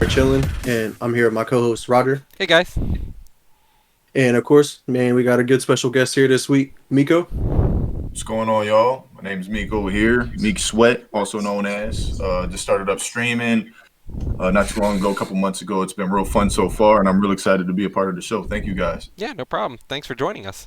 Chilling, and I'm here with my co-host Roger. Hey guys. And of course, man, we got a good special guest here this week, Miko. What's going on, y'all? My name's Miko here, Meek Sweat, also known as. Just started up streaming not too long ago, a couple months ago. It's been real fun so far, and I'm real excited to be a part of the show. Thank you, guys. Yeah, no problem. Thanks for joining us.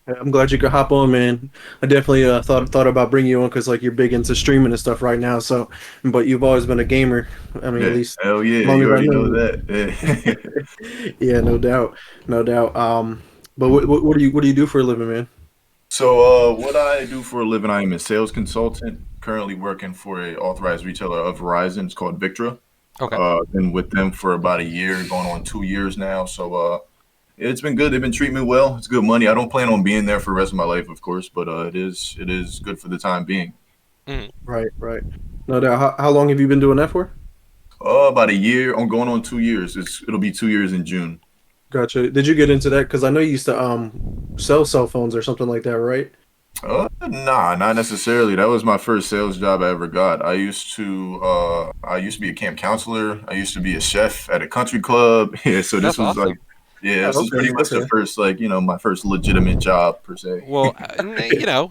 I'm glad you could hop on, man. I definitely thought about bringing you on because like you're big into streaming and stuff right now. So, but you've always been a gamer. I mean, Yeah, at least hell yeah, long you as I already know. know that. Yeah, no doubt. But what do you do for a living, man? So, what I do for a living, I am a sales consultant. Currently working for a authorized retailer of Verizon. It's called Victra. Okay. Been with them for about a year, going on 2 years now. So, it's been good. They've been treating me well. It's good money. I don't plan on being there for the rest of my life, of course, but it is good for the time being. Right. No doubt. How long have you been doing that for? About a year. I'm going on 2 years. It'll be 2 years in June. Gotcha. Did you get into that? Because I know you used to sell cell phones or something like that, right? Nah, not necessarily. That was my first sales job I ever got. I used to be a camp counselor. I used to be a chef at a country club. Yeah, so That's this was awesome. like, yeah, Oh, this was pretty much the first, like, my first legitimate job per se. Well,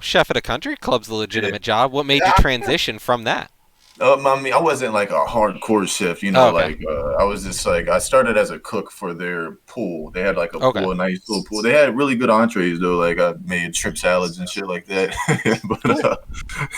chef at a country club's a legitimate job. What made you transition from that? I mean, I wasn't like a hardcore chef, Oh, okay. like I was just like I started as a cook for their pool. They had like a Okay. pool, a nice little pool. They had really good entrees though. Like I made shrimp salads and shit like that. Yeah,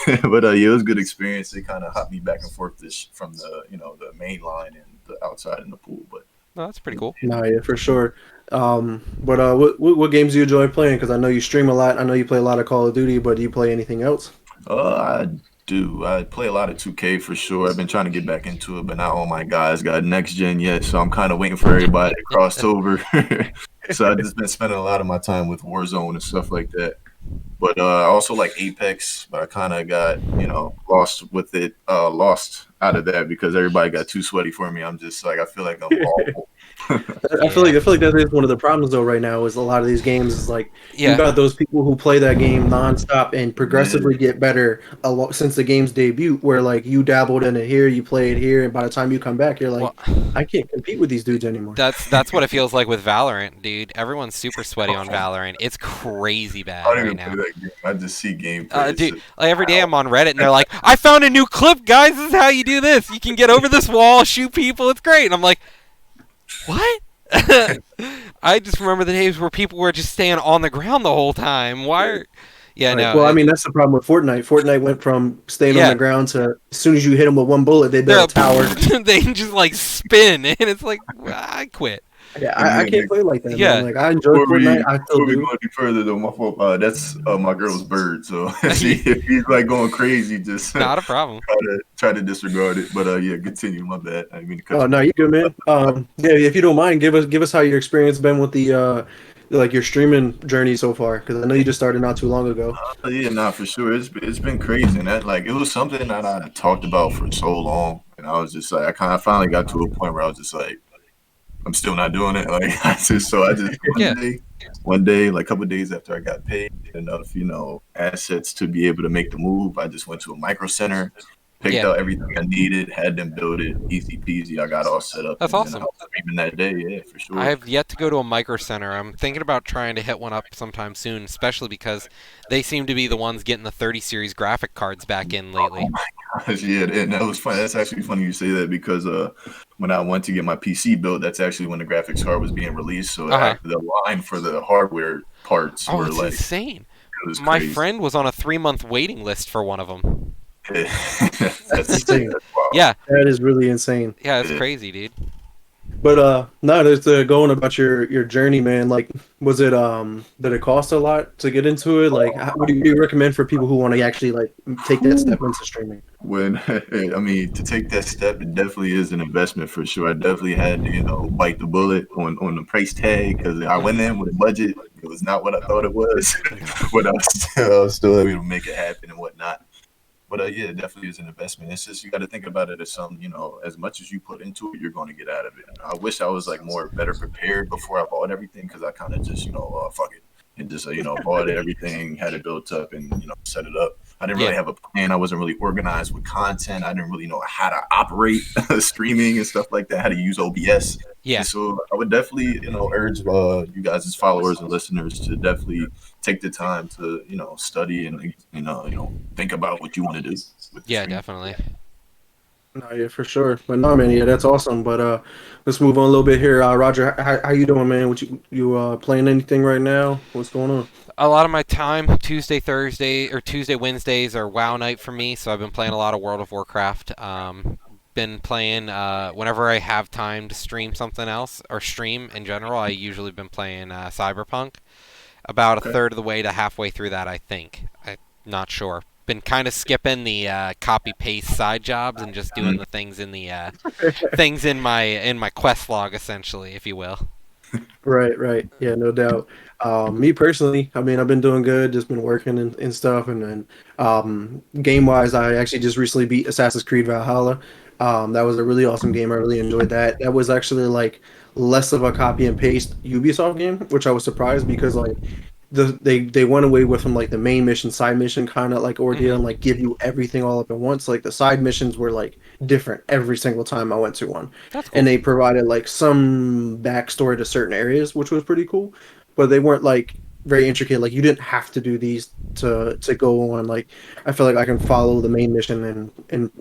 it was a good experience. They kind of hopped me back and forth from the main line and the outside in the pool. But No, that's pretty cool. No, yeah, for sure. What games do you enjoy playing? Because I know you stream a lot. I know you play a lot of Call of Duty, but do you play anything else? I do. I play a lot of 2K for sure. I've been trying to get back into it, but not all my guys got next gen yet. So I'm kind of waiting for everybody to cross over. So I've just been spending a lot of my time with Warzone and stuff like that. But I also like Apex, but I kind of got lost out of that because everybody got too sweaty for me. I'm just like I feel like I'm awful. I feel like that is one of the problems though right now is a lot of these games is like you Yeah. got those people who play that game nonstop and progressively get better a lot since the game's debut. Where like you dabbled in it here, you play it here, and by the time you come back, you're like, I can't compete with these dudes anymore. That's what it feels like with Valorant, dude. Everyone's super sweaty on Valorant. It's crazy bad I don't right even now. play that game. I just see gameplay. Dude, like every day I'm on Reddit and they're like, I found a new clip, guys. This is how you do this. You can get over this wall, shoot people. It's great. And I'm like, what? I just remember the days where people were just staying on the ground the whole time. Yeah, Like, no. well, I mean that's the problem with Fortnite. Fortnite went from staying on the ground to as soon as you hit them with one bullet, they build a tower. They just like spin, and it's like I quit. Yeah, I can't play like that. Yeah. Man. Like I enjoy Fortnite. I still Before we do. go any further though, my fault. That's my girl's bird. So if he's like going crazy, just Not a problem. try to disregard it. But yeah, continue. My bad. I didn't mean to cut Oh you no, off. you good, man. Yeah, if you don't mind, give us how your experience been with the like your streaming journey so far, because I know you just started not too long ago. Yeah, nah, for sure. It's been crazy, and that like it was something that I talked about for so long, and I was just like, I kind of finally got to a point where I was just like, I'm still not doing it. Like I just Yeah. one day, like a couple of days after I got paid enough, assets to be able to make the move, I just went to a micro center, picked out everything I needed, had them build it, easy peasy. I got all set up. That's and awesome. I was streaming that day, yeah, for sure. I have yet to go to a micro center. I'm thinking about trying to hit one up sometime soon, especially because they seem to be the ones getting the 30 series graphic cards back in lately. Gosh, yeah, and that was funny. That's actually funny you say that because when I went to get my PC built, that's actually when the graphics card was being released. So the line for the hardware parts were it's like insane. it was My crazy. friend was on a 3-month waiting list for one of them. That's insane. wild. Yeah, That is really insane. yeah, it's Yeah. crazy, dude. But no, just going about your journey, man. Like, was it did it cost a lot to get into it? Like, what do you recommend for people who want to actually like take that step into streaming? When I mean, to take that step, it definitely is an investment for sure. I definitely had to, bite the bullet on the price tag because I went in with a budget. It was not what I thought it was, but I was still able to make it happen and whatnot. But yeah, it definitely is an investment. It's just you got to think about it as something, as much as you put into it, you're going to get out of it. I wish I was like more better prepared before I bought everything because I kind of just, fuck it and just, bought everything, had it built up and, set it up. I didn't really have a plan. I wasn't really organized with content. I didn't really know how to operate streaming and stuff like that, how to use OBS. Yeah. And so I would definitely, urge you guys as followers and listeners to definitely take the time to, study and, think about what you want to do. Yeah, definitely. No, yeah, for sure. But no, man, yeah, that's awesome. But let's move on a little bit here. Roger, how you doing, man? What you playing anything right now? What's going on? A lot of my time, Tuesday, Wednesdays are WoW night for me, so I've been playing a lot of World of Warcraft. Been playing whenever I have time to stream something else, or stream in general. I usually been playing Cyberpunk. About a third of the way to halfway through that, I think. I'm not sure. Been kind of skipping the copy-paste side jobs and just doing the things in the things in my quest log, essentially, if you will. Right. Yeah, no doubt. Me personally, I mean, I've been doing good, just been working and stuff. And then game-wise, I actually just recently beat Assassin's Creed Valhalla. That was a really awesome game. I really enjoyed that. That was actually like less of a copy and paste Ubisoft game, which I was surprised because like they went away with from like the main mission, side mission kind of like ordeal and like give you everything all up at once. Like the side missions were like different every single time I went to one. That's cool. And they provided like some backstory to certain areas, which was pretty cool. But they weren't like very intricate. Like you didn't have to do these to go on. Like I feel like I can follow the main mission and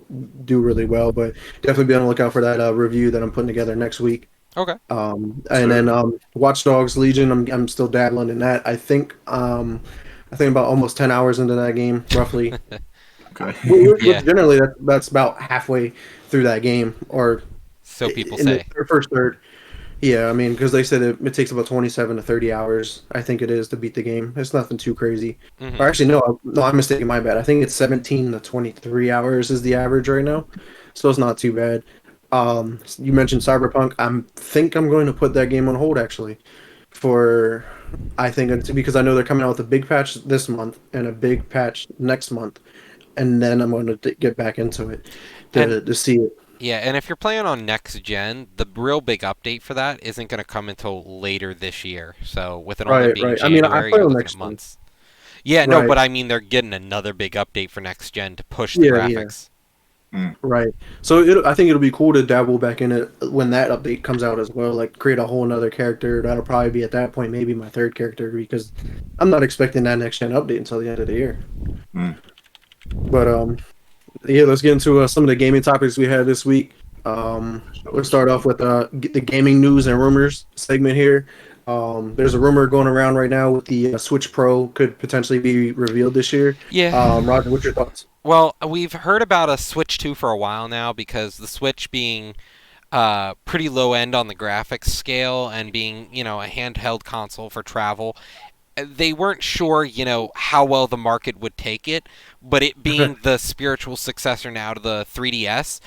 do really well. But definitely be on the lookout for that review that I'm putting together next week. Okay. And then Watch Dogs Legion, I'm still dabbling in that. I think about almost 10 hours into that game, roughly. Okay. Which generally that's about halfway through that game, or so people say. The first third. Yeah, I mean, because they said it takes about 27 to 30 hours, I think it is, to beat the game. It's nothing too crazy. Mm-hmm. Or actually, no, I'm mistaken, my bad. I think it's 17 to 23 hours is the average right now, so it's not too bad. You mentioned Cyberpunk. I think I'm going to put that game on hold actually, because I know they're coming out with a big patch this month and a big patch next month, and then I'm going to get back into it to see it. Yeah, and if you're playing on next gen, the real big update for that isn't going to come until later this year. So with it only being January, I play on you're next looking at months. Yeah, right. No, but I mean they're getting another big update for next gen to push the graphics. Yeah. Right. So I think it'll be cool to dabble back in it when that update comes out as well. Like create a whole another character. That'll probably be at that point maybe my third character because I'm not expecting that next gen update until the end of the year. But yeah, let's get into some of the gaming topics we had this week. We'll start off with the gaming news and rumors segment here. There's a rumor going around right now with the Switch Pro could potentially be revealed this year. Yeah. Roger, what's your thoughts? Well, we've heard about a Switch 2 for a while now because the Switch being pretty low end on the graphics scale and being, a handheld console for travel, they weren't sure, how well the market would take it, but it being the spiritual successor now to the 3DS,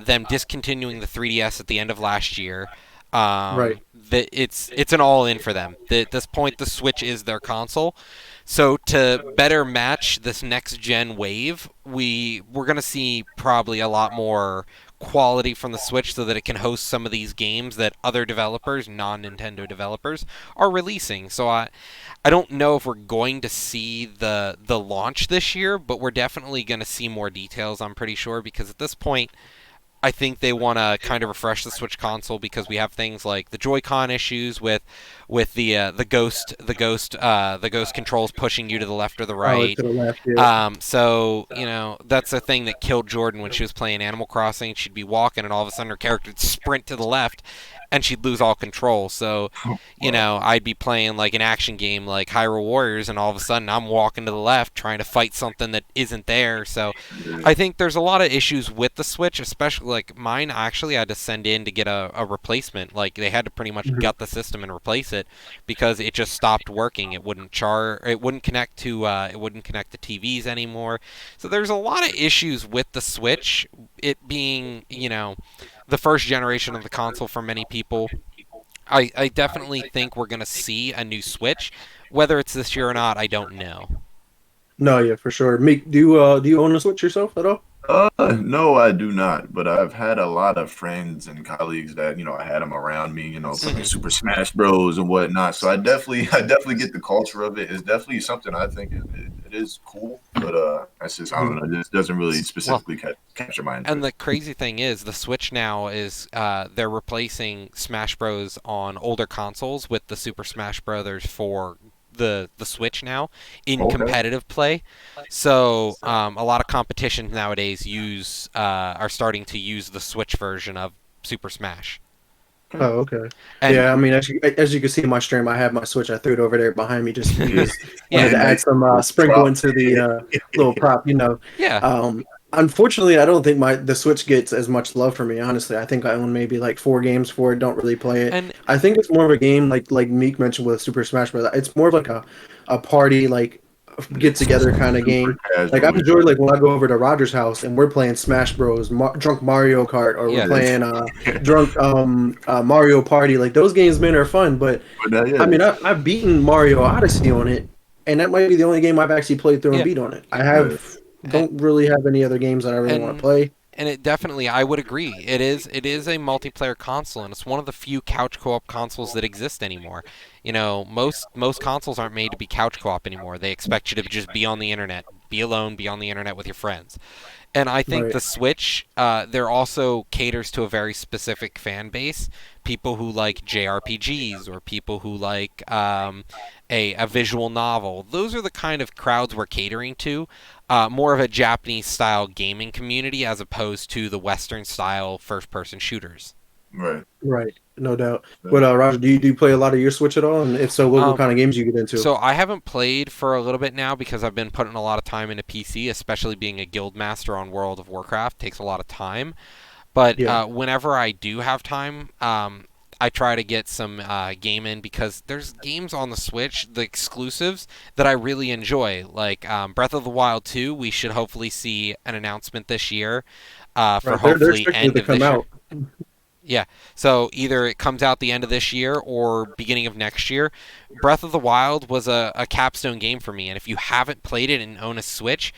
them discontinuing the 3DS at the end of last year, right. It's an all-in for them. At this point, the Switch is their console. So to better match this next-gen wave, we're going to see probably a lot more quality from the Switch so that it can host some of these games that other developers, non-Nintendo developers, are releasing. So I don't know if we're going to see the launch this year, but we're definitely going to see more details, I'm pretty sure, because at this point, I think they want to kind of refresh the Switch console because we have things like the Joy-Con issues with the ghost controls pushing you to the left or the right. To the left, yeah. So that's a thing that killed Jordan when she was playing Animal Crossing. She'd be walking and all of a sudden her character would sprint to the left, and she'd lose all control. So, I'd be playing like an action game like Hyrule Warriors, and all of a sudden I'm walking to the left trying to fight something that isn't there. So, I think there's a lot of issues with the Switch, especially like mine. Actually, I had to send in to get a replacement. Like they had to pretty much Mhm. gut the system and replace it because it just stopped working. It wouldn't it wouldn't connect to TVs anymore. So there's a lot of issues with the Switch. It being the first generation of the console for many people. I definitely think we're gonna see a new Switch. Whether it's this year or not, I don't know. No, yeah, for sure. Meek, do you own a Switch yourself at all? No, I do not. But I've had a lot of friends and colleagues that I had them around me, playing Mhm. Super Smash Bros and whatnot. So I definitely get the culture of it. It's definitely something I think it is cool. But that's just I don't know. It just doesn't really Well, specifically capture my and interest. the crazy thing is, the Switch now is they're replacing Smash Bros. On older consoles with the Super Smash Brothers for the Switch now in Okay. competitive play. So a lot of competitions nowadays are starting to use the Switch version of Super Smash. Oh, okay. And Yeah, I mean, as you can see in my stream, I have my Switch. I threw it over there behind me just because wanted yeah, to And add some sprinkle prop. into the little prop. yeah, Unfortunately, I don't think the Switch gets as much love from me. Honestly, I think I own maybe like 4 games for it. Don't really play it. and I think it's more of a game like Meek mentioned with Super Smash Bros. It's more of like a party like get together kind of Super game. Like I casual. enjoy like when I go over to Roger's house and we're playing Smash Bros, Drunk Mario Kart, or we're yeah, playing drunk Mario Party. Like those games, man, are fun. But But I yeah, mean, I've beaten Mario Odyssey on it, and that might be the only game I've actually played through and yeah, beat on it. I yeah. have don't really have any other games that I really want to and play. and it definitely, I would agree, it is a multiplayer console, and it's one of the few couch co-op consoles that exist anymore. Most consoles aren't made to be couch co-op anymore. They expect you to just be on the internet, be alone, be on the internet with your friends. And I think Right. the Switch, there also caters to a very specific fan base. People who like JRPGs or people who like a visual novel. Those are the kind of crowds we're catering to. More of a Japanese style gaming community as opposed to the Western style first person shooters. Right. Right, no doubt. But Roger, do you play a lot of your Switch at all? And if so, what Um, kind of games you get into? so I haven't played for a little bit now because I've been putting a lot of time into PC, especially being a guild master on World of Warcraft takes a lot of time. But Yeah, whenever I do have time, I try to get some game in because there's games on the Switch, the exclusives that I really enjoy, like Breath of the Wild 2. We should hopefully see an announcement this year for right. They're hopefully expecting it end to of come this year. out. Yeah, so either it comes out the end of this year or beginning of next year. Breath of the Wild was a capstone game for me, and if you haven't played it and own a Switch,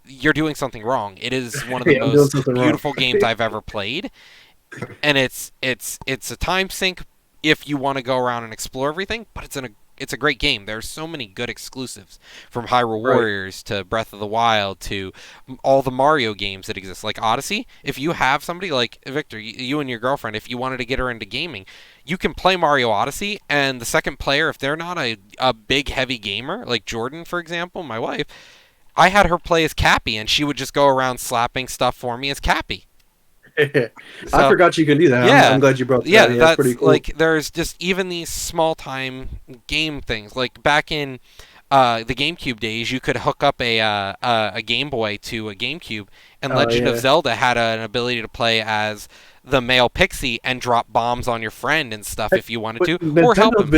you're doing something wrong. It is one of the Yeah, I'm doing most something wrong. beautiful games I've ever played, and it's a time sink if you want to go around and explore everything, but it's a great game. There's so many good exclusives from Hyrule Right. Warriors to Breath of the Wild to all the Mario games that exist, like Odyssey. If you have somebody like Victor, you and your girlfriend, if you wanted to get her into gaming, you can play Mario Odyssey, and the second player, if they're not a big heavy gamer, like Jordan, for example, my wife, I had her play as Cappy, and she would just go around slapping stuff for me as Cappy. I So forgot you can do that. I'm yeah, glad you brought that yeah, up. Yeah, it's pretty that's cool. like there's just even these small time game things. Like back in the GameCube days, you could hook up a Game Boy to a GameCube, and Oh Legend of yeah. Zelda had an ability to play as the male pixie and drop bombs on your friend and stuff if you wanted But to, or help him.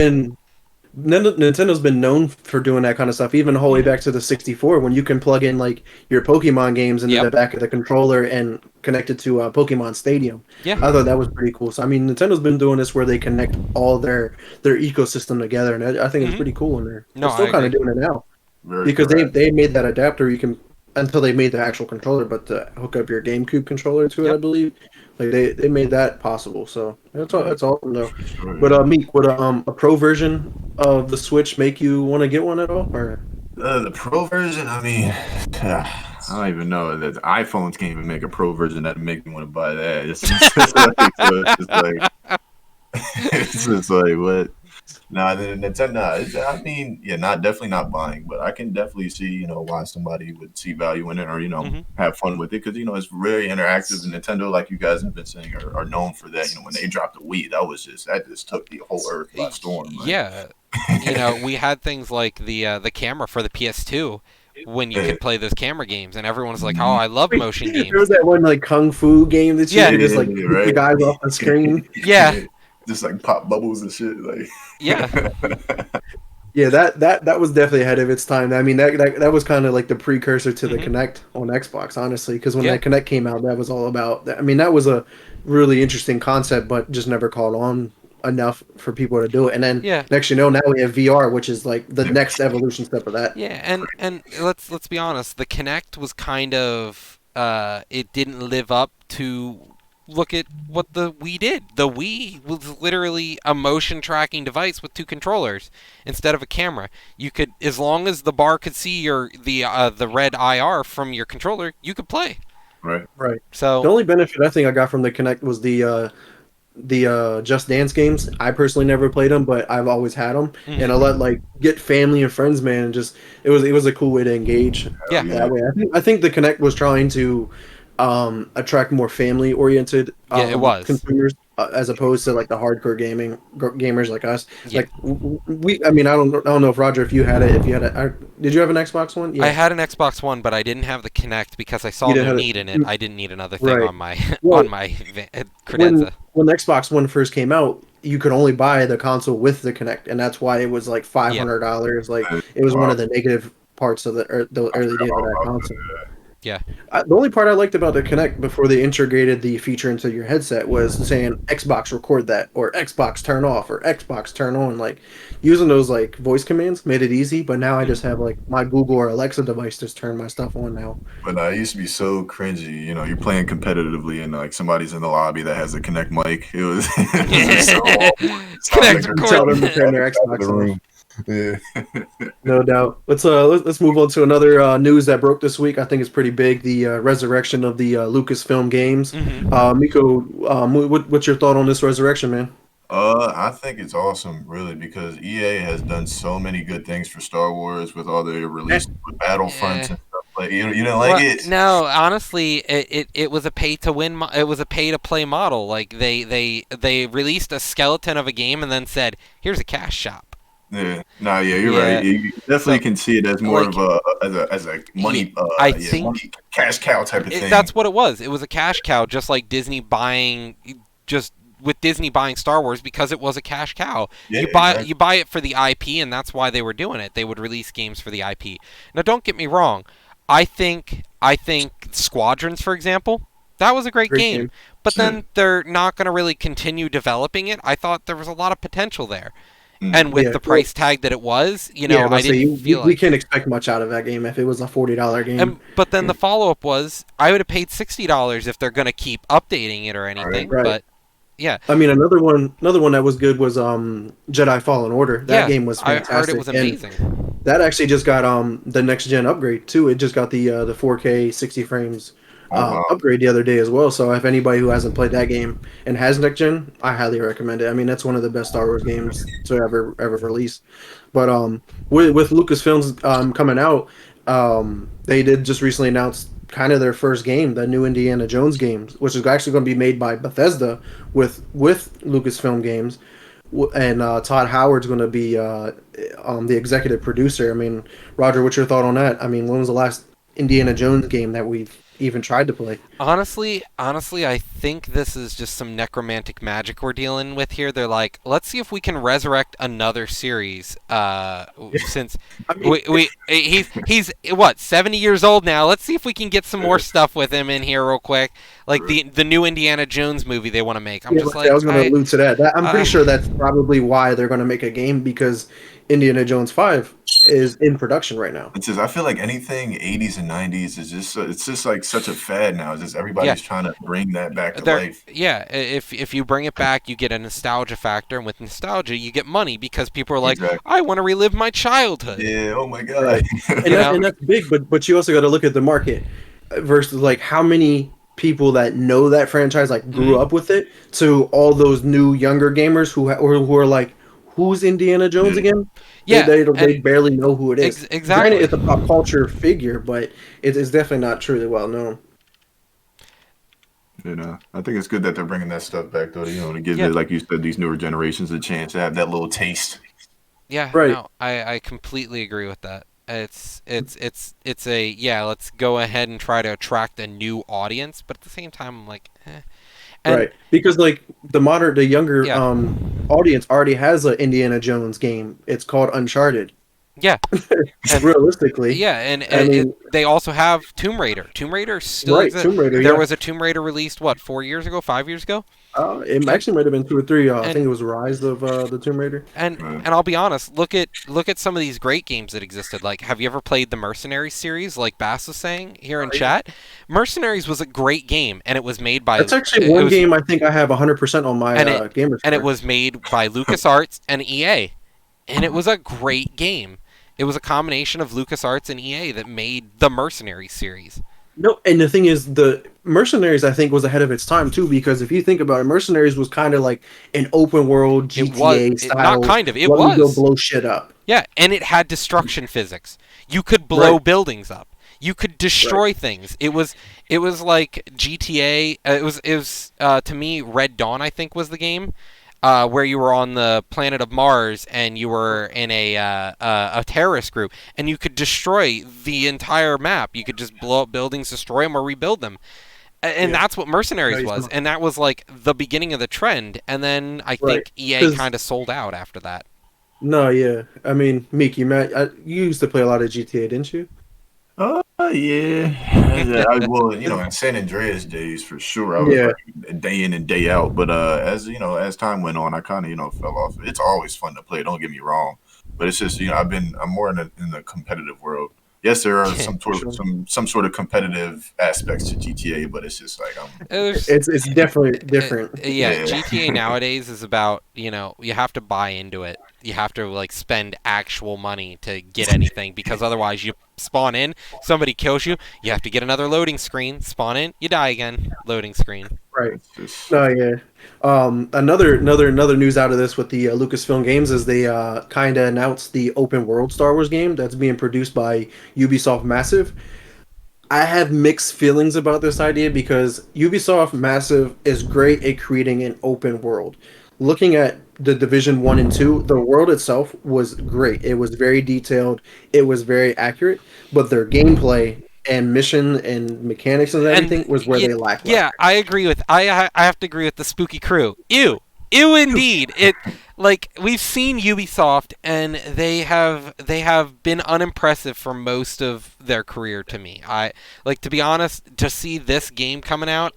Nintendo's been known for doing that kind of stuff, even all the way back to the 64, when you can plug in like your Pokemon games into Yep. the back of the controller and connect it to Pokemon Stadium. Yeah. I thought that was pretty cool. So I mean, Nintendo's been doing this where they connect all their ecosystem together, and I think it's hmm pretty cool. And No, they're I still kind of agree. doing it now Very because they correct. they made that adapter you can until they made the actual controller, but to hook up your GameCube controller to it, I Yep. believe, like they made that possible. So that's awesome though. For sure. But Meek, would a pro version of the Switch make you want to get one at all? Or The pro version, I mean, I don't even know that iPhones can't even make a pro version that make me want to buy that. It's just like, so it's just like, it's just like what? Nah, the Nintendo. I mean, yeah, not definitely not buying, but I can definitely see, why somebody would see value in it or Hmm. have fun with it because it's very interactive. And Nintendo, like you guys have been saying, are known for that. When they dropped the Wii, that just took the whole earth by storm. Like, Yeah, we had things like the camera for the PS2 when you yeah, could play those camera games, and everyone's like, "Oh, I love Wait, motion there was games." that one like kung fu game that you Yeah, could just yeah, like yeah, shoot the right. guys off the screen. yeah, Just like pop bubbles and shit. Like, yeah, Yeah, that was definitely ahead of its time. I mean, that was kind of like the precursor to the hmm Kinect on Xbox, honestly, because when yeah, that Kinect came out, that was all about. I mean, that was a really interesting concept, but just never caught on enough for people to do it. And then yeah. next, now we have VR, which is like the next evolution step of that. Yeah, and let's be honest, the Kinect was kind of it didn't live up to look at what the Wii did. The Wii was literally a motion tracking device with two controllers instead of a camera. You could, as long as the bar could see the red IR from your controller, you could play. right. Right. The So, only benefit I think I got from the Kinect was the Just Dance games. I personally never played them, but I've always had them, and I mhm, let like get family and friends, man. And just it was a cool way to engage yeah, Yeah. that way. I think the Connect was trying to attract more family oriented yeah, it was. consumers as opposed to like the hardcore gamers like us. Yeah. Like we, I mean, I don't know if Roger, if you had it, if you had it, did you have an Xbox One? I Yeah, had an Xbox One, but I didn't have the Kinect because I saw you didn't no have need in it. it, I didn't need another thing right? on my Well, on my when credenza. when Xbox One first came out, you could only buy the console with the Kinect, and that's why it was like Yeah, $500. Like it was one Wow. of the negative parts of the I early forgot days of all that about console. yeah. The only part I liked about the Kinect before they integrated the feature into your headset was saying Xbox record that or Xbox turn off or Xbox turn on. Like using those like voice commands made it easy, but now I just have like my Google or Alexa device just turn my stuff on now. But it used to be so cringy. You're playing competitively and like somebody's in the lobby that has a Connect mic. It was, it was just so awkward. It sounded like Kinect they're Tell record. them to turn on the their side of the Xbox off. room. Yeah. No doubt. Let's move on to another news that broke this week. I think it's pretty big. The resurrection of the Lucasfilm games. Hmm. Miko, what's your thought on this resurrection, man? I think it's awesome, really, because EA has done so many good things for Star Wars with all their Eh, releases with Battlefronts Yeah. and stuff. Like you didn't like Well, it? no, honestly, it was a pay to win. It was a pay to play model. Like they released a skeleton of a game and then said, "Here's a cash shop." Yeah, nah, yeah, you're right. Yeah. You definitely So can see it as more like, of a money, I yeah, think money cash cow type of thing. that's what it was. It was a cash cow, just like Disney buying, just with Disney buying Star Wars because it was a cash cow. Yeah, You exactly. buy it for the IP, and that's why they were doing it. They would release games for the IP. Now, don't get me wrong. I think Squadrons, for example, that was a great Great game. game. But Yeah. then they're not going to really continue developing it. I thought there was a lot of potential there, and Mm. with Yeah. the Well, price tag that it was, yeah. I Let's say didn't feel we like. can't expect much out of that game if it was a $40 game. And but then the follow up was I would have paid $60 if they're gonna keep updating it or Right. anything. Right. But yeah, I mean, another one that was good was Jedi Fallen Order. That yeah, game was I heard it fantastic, was and amazing. that actually just got the next gen upgrade too. It just got the 4K 60 frames Oh wow. upgrade the other day as well. So if anybody who hasn't played that game and has next gen, I highly recommend it. I mean, that's one of the best Star Wars games to ever release. But with Lucasfilms coming out, they did just recently announce kind of their first game, the new Indiana Jones games, which is actually going to be made by Bethesda with Lucasfilm Games, and Todd Howard's going to be the executive producer. I mean, Roger, what's your thought on that? I mean, when was the last Indiana Jones game that we've even tried to play? Honestly, I think this is just some necromantic magic we're dealing with here. They're like, let's see if we can resurrect another series. Since I mean, he's what 70 years old now. Let's see if we can get some more stuff with him in here real quick. Like the new Indiana Jones movie they want to make. I'm yeah, just I was like, going to allude to that. I'm pretty I sure that's probably why they're going to make a game because Indiana Jones 5 is in production right now. It's just I feel like anything 80s and 90s is just it's just like such a fad now. It's just yeah. everybody's trying to bring that back to There, life. yeah. If you bring it back, you get a nostalgia factor, and with nostalgia, you get money because people are like, Exactly. I want to relive my childhood. Yeah. Oh my Right. god. And You know? that's big, but you also got to look at the market versus like how many people that know that franchise like grew Mhm. up with it to all those new younger gamers who are like who's Indiana Jones Yeah. again? Yeah, They barely know who it is. exactly. Granted, it's a pop culture figure, but it's definitely not truly well known. You know, I think it's good that they're bringing that stuff back, though. You know, to give Yeah. like you said, these newer generations a chance to have that little taste. Yeah, Right. no, I completely agree with that. It's a yeah, let's go ahead and try to attract a new audience, but at the same time, I'm like, eh. And Right, because like the younger yeah, audience already has an Indiana Jones game. It's called Uncharted. yeah, and Realistically, yeah, and I mean, they also have Tomb Raider. Tomb Raider still right, exists. Tomb Raider. There Yeah, was a Tomb Raider released what 4 years ago, 5 years ago, it and actually might have been 2 or 3. I and think it was Rise of the Tomb Raider. Right. and I'll be honest, look at some of these great games that existed. Like, have you ever played the Mercenaries series? Like Bass was saying here in Oh, yeah. chat, Mercenaries was a great game, and it was made by That's actually it one was, game I think I have 100% on my and gamer and it score. was made by LucasArts and EA, and it was a great game. It was a combination of LucasArts and EA that made the Mercenaries series. No, and the thing is, the Mercenaries I think was ahead of its time too, because if you think about it, Mercenaries was kind of like an open world It was GTA not style. kind of. It Let me go was. blow shit up. Yeah, and it had destruction physics. You could blow Right. buildings up. You could destroy things. It was like GTA. It was to me Red Dawn I think was the game. Where you were on the planet of Mars and you were in a terrorist group and you could destroy the entire map. You could just blow up buildings, destroy them, or rebuild them. And Yeah. that's what Mercenaries Nice. was, and that was like the beginning of the trend. And then I Right. think EA 'Cause- kind of sold out after that. No, yeah. I mean, Meek, you used to play a lot of GTA, didn't you? Yeah. Yeah, well, you know, in San Andreas days for sure, I was Yeah. like day in and day out. But as you know, as time went on, I kind of fell off. It's always fun to play. Don't get me wrong, but it's just I'm more in the competitive world. Yes, there are some sort of competitive aspects to GTA, but it's just like It's definitely different. Yeah, Yeah. GTA nowadays is about, you have to buy into it. You have to like spend actual money to get anything because otherwise you spawn in, somebody kills you, you have to get another loading screen, spawn in, you die again, loading screen. Right. it's just No, yeah. Another news out of this with the Lucasfilm games is they kind of announced the open world Star Wars game that's being produced by Ubisoft Massive. I have mixed feelings about this idea because Ubisoft Massive is great at creating an open world. Looking at the Division 1 and 2, the world itself was great. It was very detailed, it was very accurate, but their gameplay and mission and mechanics and everything was where they lacked. Yeah, I agree with I have to agree with the spooky crew. Ew. Ew indeed. It like we've seen Ubisoft and they have been unimpressive for most of their career to me. I like to be honest, to see this game coming out,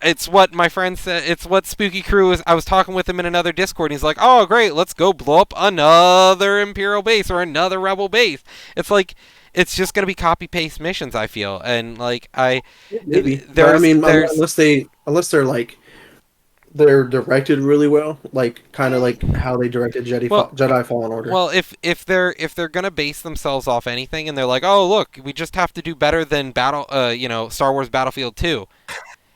it's what my friend said. It's what Spooky Crew is. I was talking with him in another Discord, and he's like, "Oh, great, let's go blow up another Imperial base or another Rebel base." It's like it's just gonna be copy paste missions. I feel, and like Maybe. there's, I mean, there's unless they're like they're directed really well, like kind of like how they directed Jedi Fallen Order. well, if they're gonna base themselves off anything, and they're like, "Oh, look, we just have to do better than Star Wars Battlefield 2."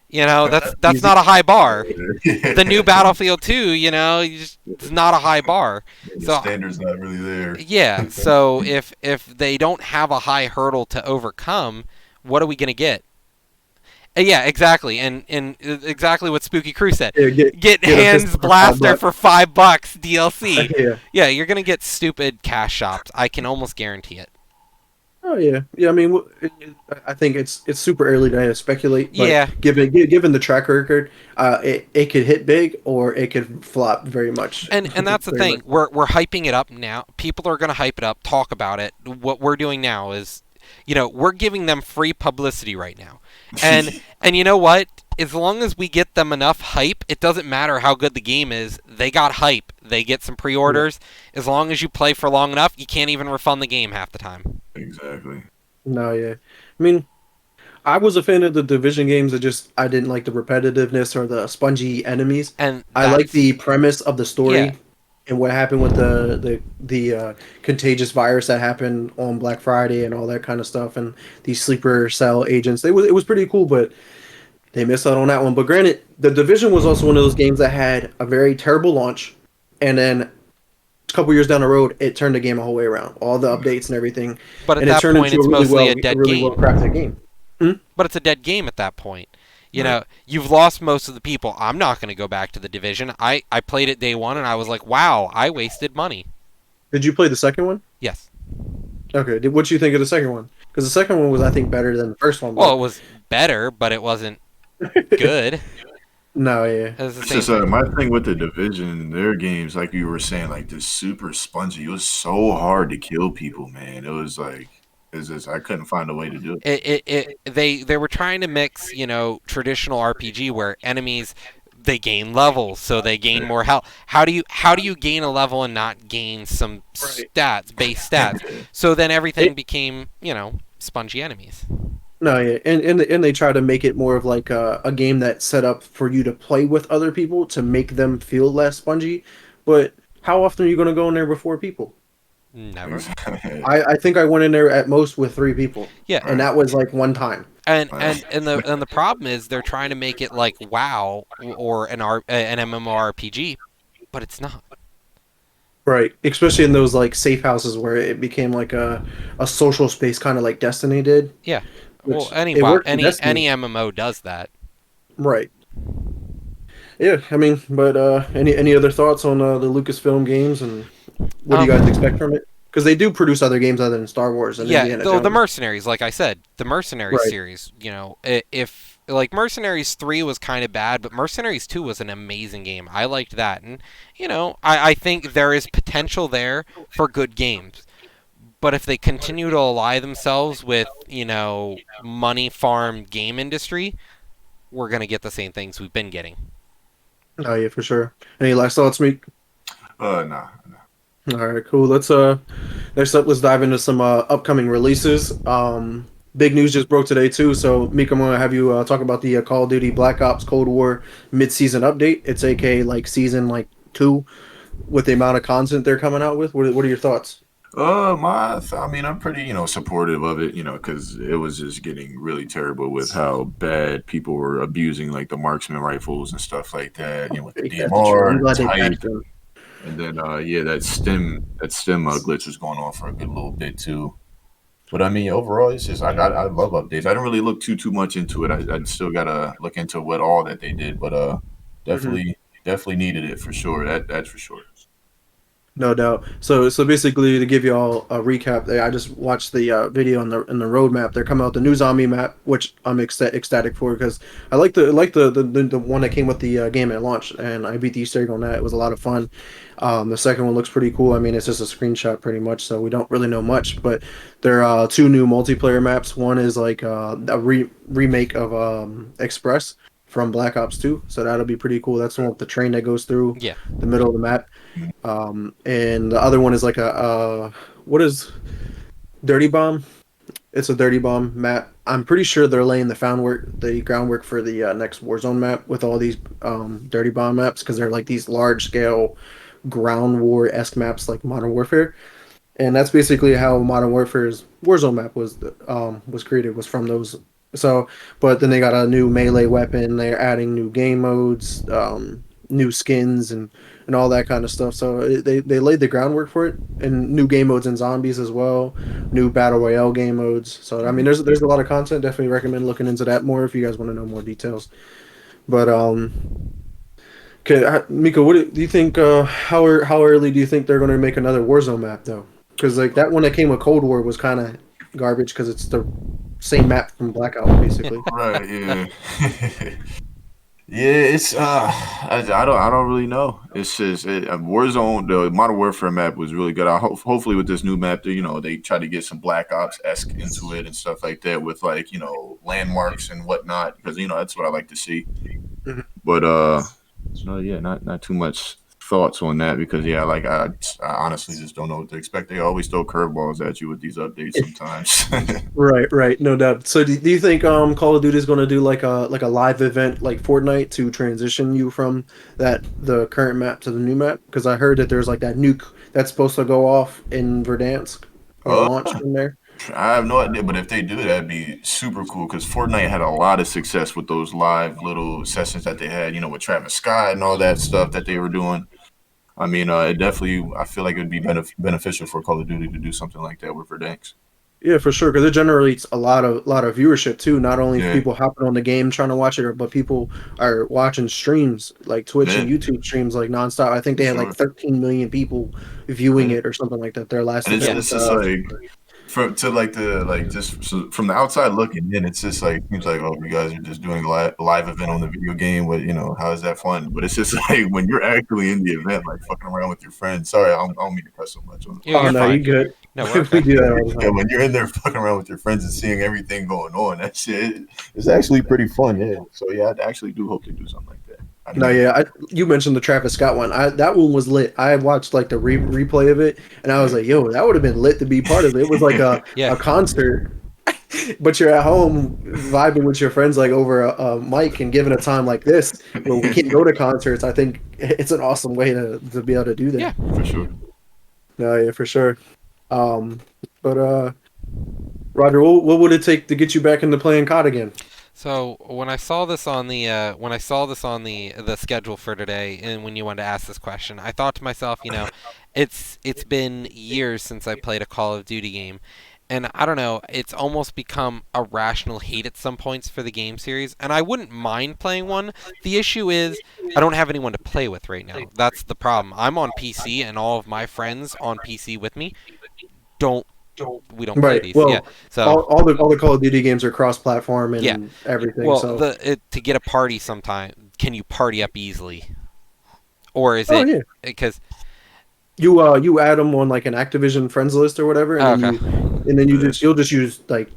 That's not a high bar. The new Battlefield 2, it's not a high bar. the So standard's not really there. yeah, so if they don't have a high hurdle to overcome, what are we gonna get? Yeah, exactly, and exactly what Spooky Crew said. Yeah, Get a Hands pistol for Blaster $5. for $5 DLC. Yeah. Yeah, you're gonna get stupid cash shops. I can almost guarantee it. Oh yeah, yeah. I mean, I think it's super early to speculate. But Yeah. Given the track record, it could hit big or it could flop very much. And that's the Very thing. much. We're hyping it up now. People are gonna hype it up, talk about it. What we're doing now is, we're giving them free publicity right now. And you know what? As long as we get them enough hype, it doesn't matter how good the game is. They got hype. They get some pre-orders. As long as you play for long enough, you can't even refund the game half the time. Exactly. No, yeah. I mean, I was a fan of the Division games. I didn't like the repetitiveness or the spongy enemies. And I like that's- the premise of the story Yeah. and what happened with the contagious virus that happened on Black Friday and all that kind of stuff, and these sleeper cell agents. It was pretty cool, but they missed out on that one. But granted, the Division was also one of those games that had a very terrible launch, and then a couple years down the road, it turned the game a whole way around. All the updates and everything, But at and it that turned point, into it's mostly a dead really well game. crafted game. But it's a dead game at that point. You Right. know, you've lost most of the people. I'm not going to go back to the Division. I played it day one and I was like, wow, I wasted money. Did you play the second one? Yes. Okay. What you think of the second one? Because the second one was, I think, better than the first one. Well, it was better, but it wasn't good. No, yeah. It was the It's same just thing. my thing with the division. Their games, like you were saying, like this super spongy. It was so hard to kill people, man. It was like it's just I couldn't find a way to do it. They were trying to mix, traditional RPG where enemies they gain levels, so they gain more health. How do you gain a level and not gain some base stats? So then everything became, spongy enemies. No, yeah, and they try to make it more of like a game that's set up for you to play with other people to make them feel less spongy. But how often are you going to go in there with 4 people? Never. I think I went in there at most with 3 people, Yeah, and that was like one time. and the problem is they're trying to make it like WoW or an MMORPG, but it's not. Right, especially in those like safe houses where it became like a social space, kind of like Destiny did. Yeah. Which Well, any it WoW, worked in any Destiny. MMO does that. Right. Yeah, I mean, but any other thoughts on the Lucasfilm games and what do you Um, guys expect from it? Because they do produce other games other than Star Wars and Yeah, Indiana the Jones. Mercenaries, like I said, the Mercenaries Right. series. If like Mercenaries 3 was kind of bad, but Mercenaries 2 was an amazing game. I liked that, and I think there is potential there for good games. But if they continue to ally themselves with money farm game industry, we're gonna get the same things we've been getting. Oh yeah, for sure. Any last thoughts, Meek? Nah. All right, cool. Let's next up, let's dive into some upcoming releases. Big news just broke today too. So, Meek, I'm gonna have you talk about the Call of Duty Black Ops Cold War mid-season update. It's aka like season like 2 with the amount of content they're coming out with. What are your thoughts? I mean, I'm pretty, supportive of it, because it was just getting really terrible with how bad people were abusing like the marksman rifles and stuff like that, with the They patched it, sure. I'm DMR, glad they type, patched them. and then yeah, that stem glitch was going on for a good little bit too. But I mean, overall, it's just I love updates. I didn't really look too much into it. I still gotta look into what all that they did, but Mhm. definitely needed it for sure. That's for sure. No doubt. So basically, to give you all a recap, I just watched the video on the roadmap. They're coming out with the new zombie map, which I'm ecstatic for because I like the one that came with the game at launch, and I beat the Easter egg on that. It was a lot of fun. The second one looks pretty cool. I mean, it's just a screenshot pretty much, so we don't really know much. But there are 2 new multiplayer maps. One is like a remake of Express from Black Ops 2, so that'll be pretty cool. That's the one with the train that goes through Yeah. the middle of the map. And the other one is like what is Dirty Bomb? It's a Dirty Bomb map. I'm pretty sure they're laying the groundwork for the next Warzone map with all these Dirty Bomb maps because they're like these large scale ground war esque maps like Modern Warfare, and that's basically how Modern Warfare's Warzone map was created, was from those. So, but then they got a new melee weapon. They're adding new game modes, new skins, and all that kind of stuff. So they laid the groundwork for it, and new game modes and zombies as well, new battle royale game modes. So I mean, there's a lot of content. Definitely recommend looking into that more if you guys want to know more details. But okay, Miko, do you think? How early do you think they're going to make another Warzone map though? Because like that one that came with Cold War was kind of garbage because it's the same map from Blackout basically. Right. Yeah. Yeah. It's I don't really know. It's just Warzone. The Modern Warfare map was really good. Hopefully with this new map, they try to get some Black Ops esque into it and stuff like that with like landmarks and whatnot because that's what I like to see. Mhm. But no, yeah, not too much thoughts on that because yeah, like I honestly just don't know what to expect. They always throw curveballs at you with these updates sometimes. Right, no doubt. So do you think Call of Duty is going to do like a live event like Fortnite to transition you from the current map to the new map? Because I heard that there's like that nuke that's supposed to go off in Verdansk or uh, launch from there. I have no idea, but if they do, that'd be super cool because Fortnite had a lot of success with those live little sessions that they had, with Travis Scott and all that stuff that they were doing. I mean, it definitely. I feel like it would be beneficial for Call of Duty to do something like that with Verdansk. Yeah, for sure, because it generates a lot of viewership too. Not only Yeah, people hopping on the game trying to watch it, but people are watching streams like Twitch yeah, and YouTube streams like nonstop. I think for they had like sure. 13 million people viewing Yeah. it or something like that. Their last And it's event. it's just like from the outside looking in, it's just like seems like, oh, you guys are just doing a live event on the video game. But how is that fun? But it's just like when you're actually in the event, like fucking around with your friends. Sorry, I don't mean to cuss so much on the Yeah, Oh you're no, you fine. good. No, we're We okay. do that all the Yeah, time. when you're in there fucking around with your friends and seeing everything going on, that shit is actually pretty fun. Yeah. So yeah, I actually do hope they do something like that. I No, mean, yeah, you mentioned the Travis Scott one. That one was lit. I watched like the replay of it, and I was like, "Yo, that would have been lit to be part of it." It was like a Yeah. a concert, but you're at home vibing with your friends like over a mic and given a time like this where we can't go to concerts. I think it's an awesome way to be able to do that. Yeah. for sure. No, yeah, for sure. Um, but Roger, what would it take to get you back into playing COD again? So when I saw this on the schedule for today, and when you wanted to ask this question, I thought to myself, it's been years since I played a Call of Duty game, and I don't know, it's almost become a rational hate at some points for the game series, and I wouldn't mind playing one. The issue is I don't have anyone to play with right now. That's the problem. I'm on PC, and all of my friends on PC with me don't we don't play Right. these. Well, Yeah. So all the Call of Duty games are cross-platform and yeah. everything. Well, So, to get a party sometime, can you party up easily, or is oh it yeah, because you add them on like an Activision friends list or whatever, and okay? then you'll just use like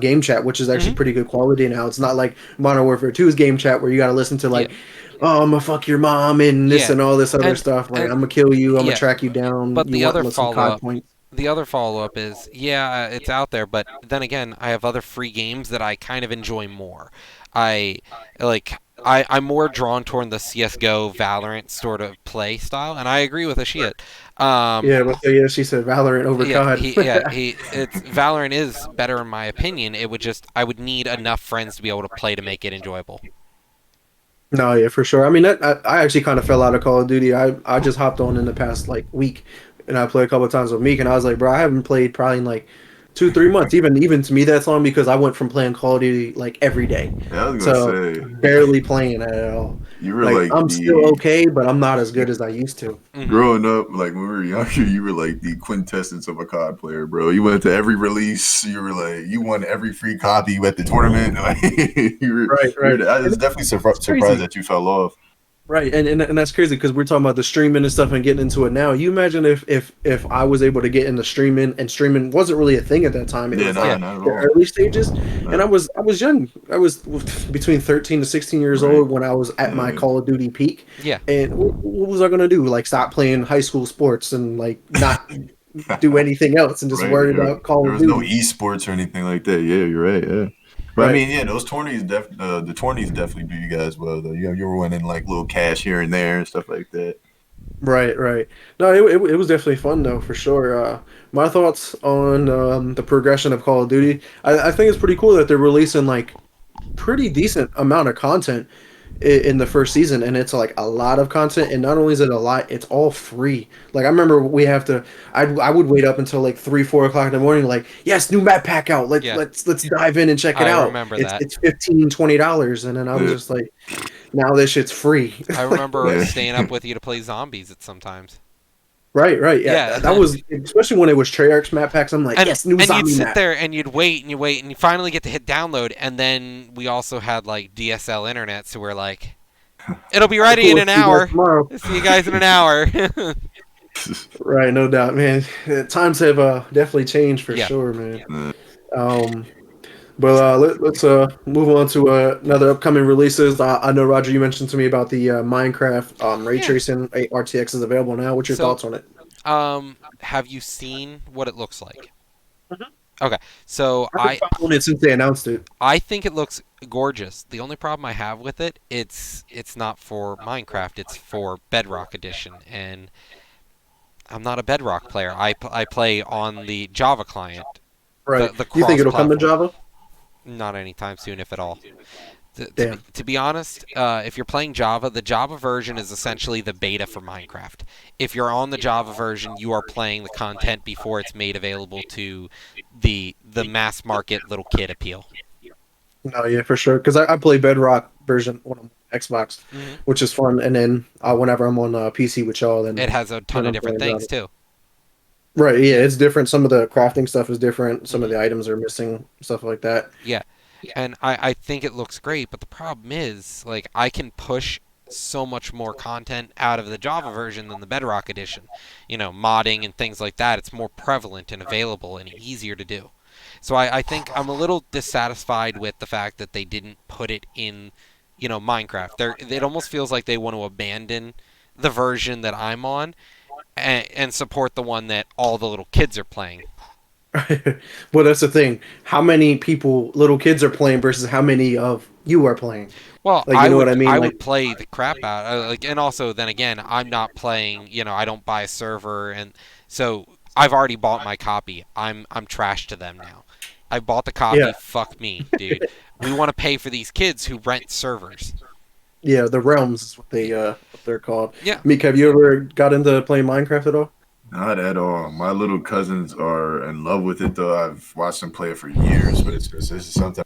game chat, which is actually Mhm. pretty good quality now. It's not like Modern Warfare 2's game chat where you got to listen to like, Yeah. oh, I'm gonna fuck your mom and this Yeah. and all this other And stuff. Like and I'm gonna kill you. I'm gonna yeah, track you down. but You want some COD points? the other follow up is it's out there, but then again, I have other free games that I kind of enjoy more. I like. I'm more drawn toward the CS:GO, Valorant sort of play style, and I agree with Ashia. Yeah, but yeah, she said Valorant over COD. It's Valorant is better in my opinion. I would need enough friends to be able to play to make it enjoyable. No, yeah, for sure. I mean, I actually kind of fell out of Call of Duty. I just hopped on in the past like week, and I played a couple of times with Meek, and I was like, bro, I haven't played probably in like 2-3 months. Even to me, that's long because I went from playing Call of Duty like every day, Yeah, I was so gonna say barely playing at all. you were Like like I'm still the okay, but I'm not as good as I used to. Mhm. growing up, like when we were younger, you were like the quintessence of a COD player, bro. You went to every release. You were like, you won every free copy at the tournament. Like, Right, right. I was And definitely it's surprised crazy. that you fell off. Right, and that's crazy because we're talking about the streaming and stuff and getting into it now. You imagine if I was able to get into streaming and streaming wasn't really a thing at that time. It Yeah, was nah, like not at the all. early stages, and I was young. I was between 13 to 16 years Right. old when I was at my Yeah. Call of Duty peak. Yeah. And what was I gonna do? Like stop playing high school sports and like not do anything else and just Right, worry there, about Call there of was no Duty. esports or anything like that. Yeah, you're right. Yeah, but I Right. mean, yeah, those tourneys, the tourneys definitely do you guys well though. You were winning like little cash here and there and stuff like that. Right, right. No, it was definitely fun though, for sure. My thoughts on the progression of Call of Duty. I think it's pretty cool that they're releasing like pretty decent amount of content in the first season, and it's like a lot of content. And not only is it a lot, it's all free. Like I remember I would wait up until like 3-4 o'clock in the morning, like yes, new map pack out. Yeah. Let's dive in and check it I out. remember It's that. it's $15-$20, and then I was Yeah. just like, now this shit's free. I remember Yeah. staying up with you to play zombies at sometimes. Right, right. Yeah, Yeah. that was especially when it was Treyarch map packs. I'm like, And, yes, new and you'd zombie sit map. there and you'd wait and you wait and you finally get to hit download, and then we also had like DSL internet, so we're like, it'll be ready in Cool, an see you guys hour. tomorrow. See you guys in an hour. Right, no doubt, man. Times have definitely changed for Yeah. sure, man. Yeah. Um, but let's move on to another upcoming releases. I know Roger, you mentioned to me about the Minecraft ray Yeah. tracing. RTX is available now. What's your So- thoughts on it? Have you seen what it looks like? Mhm. Okay, so I've been following it since they announced it. I think it looks gorgeous. The only problem I have with it, it's not for Minecraft. It's for Bedrock Edition, and I'm not a Bedrock player. I play on the Java client. Right. The Do you think it'll come to cross-platform. Java? Not anytime soon, if at all. Damn. To be honest, if you're playing Java, the Java version is essentially the beta for Minecraft. If you're on the Java version, you are playing the content before it's made available to the mass market little kid appeal. No, yeah, for sure. Because I play Bedrock version on Xbox, Hmm. which is fun. And then whenever I'm on PC with y'all, It has a ton then of I'm different playing things Java. too. Right, yeah, it's different. Some of the crafting stuff is different. Some of Hmm. the items are missing, stuff like that. Yeah, and I think it looks great, but the problem is, like, I can push so much more content out of the Java version than the Bedrock edition. Modding and things like that, it's more prevalent and available and easier to do. So I think I'm a little dissatisfied with the fact that they didn't put it in, Minecraft. It almost feels like they want to abandon the version that I'm on and support the one that all the little kids are playing. Well, that's the thing. How many people, little kids, are playing versus how many of you are playing? Well, Like, you know what I mean? I Like, would play the crap out like, and also then again, I'm not playing. I don't buy a server, and so I've already bought my copy. I'm trash to them now. I bought the copy. yeah, Fuck me, dude. We want to pay for these kids who rent servers. yeah, the realms is what they're called. Yeah, Meek, have you ever got into playing Minecraft at all? Not at all. My little cousins are in love with it, though. I've watched them play it for years, but it's just something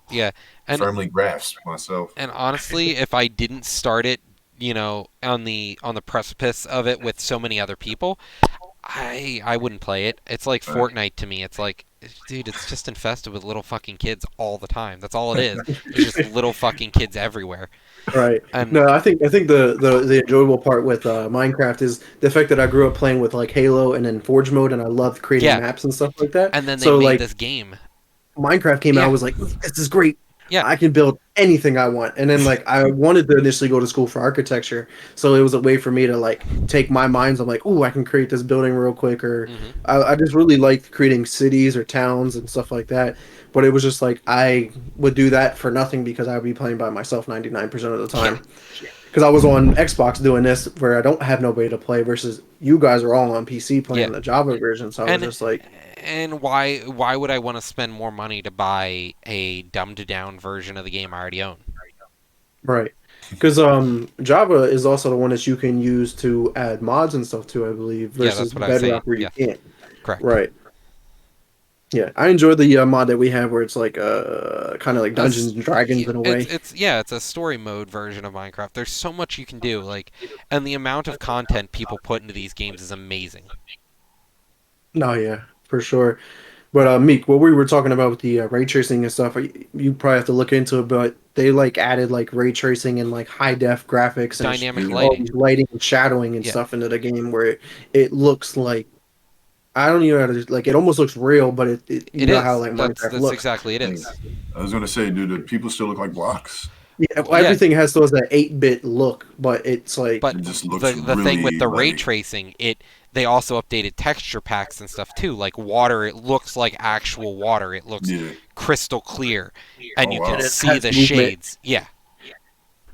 yeah, I and firmly grasp myself. and honestly, if I didn't start it, on the precipice of it with so many other people, I wouldn't play it. It's like Right. Fortnite to me. It's like, dude, it's just infested with little fucking kids all the time. That's all it is. There's just little fucking kids everywhere. Right. And No, I think the enjoyable part with Minecraft is the fact that I grew up playing with like Halo and then Forge mode, and I loved creating yeah, maps and stuff like that. and then they So made like this game. Minecraft came out, I Yeah, was like, this is great. yeah, I can build anything I want. And then like I wanted to initially go to school for architecture, so it was a way for me to like take my minds. I'm like, oh, I can create this building real quick, or hmm I just really liked creating cities or towns and stuff like that. But it was just like I would do that for nothing because I would be playing by myself 99% of the yeah, time. Because I was on Xbox doing this where I don't have nobody to play versus you guys are all on PC yeah. playing the Java version. So I was And just like, and why would I want to spend more money to buy a dumbed down version of the game I already own? right. Because Java is also the one that you can use to add mods and stuff to, I believe, Yeah, versus that's what I was saying. Bedrock where you Yeah, can't. correct. Right. Yeah, I enjoy the mod that we have where it's like kind of like Dungeons That's and Dragons yeah, in a it's way. it's yeah, it's a story mode version of Minecraft. There's so much you can do, like, and the amount of content people put into these games is amazing. No, yeah, for sure. But Meek, what we were talking about with the ray tracing and stuff, you probably have to look into it. But they like added like ray tracing and like high def graphics and Dynamic Yeah. all lighting. these lighting and shadowing and Yeah, stuff into the game where it looks like I don't even know how to like it almost looks real, but it you it know how is. like That's Minecraft that's looks. exactly it Like, is. I was gonna say, do the people still look like blocks? Yeah, well, Yeah, everything has those that 8-bit look, but it's like but It just looks the thing with really the ray like tracing, they also updated texture packs and stuff too. Like water, it looks like actual water. It looks yeah. crystal clear, and Oh you wow, can it see has the movement. shades. Yeah,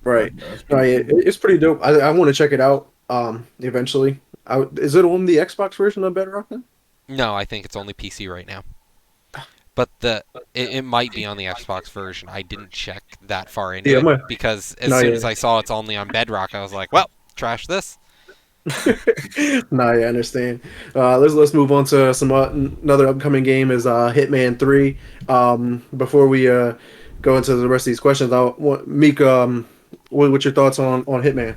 Right. that's No, pretty yeah, cool. it's pretty dope. I want to check it out. Eventually. Is it on the Xbox version of Bedrock then? no, I think it's only PC right now. But it might be on the Xbox version. I didn't check that far into Yeah, it because as no, soon yeah. as I saw it's only on Bedrock, I was like, well, trash this. No, yeah, I understand. Let's move on to some another upcoming game is Hitman 3. Before we go into the rest of these questions, I want Meek, what's your thoughts on Hitman?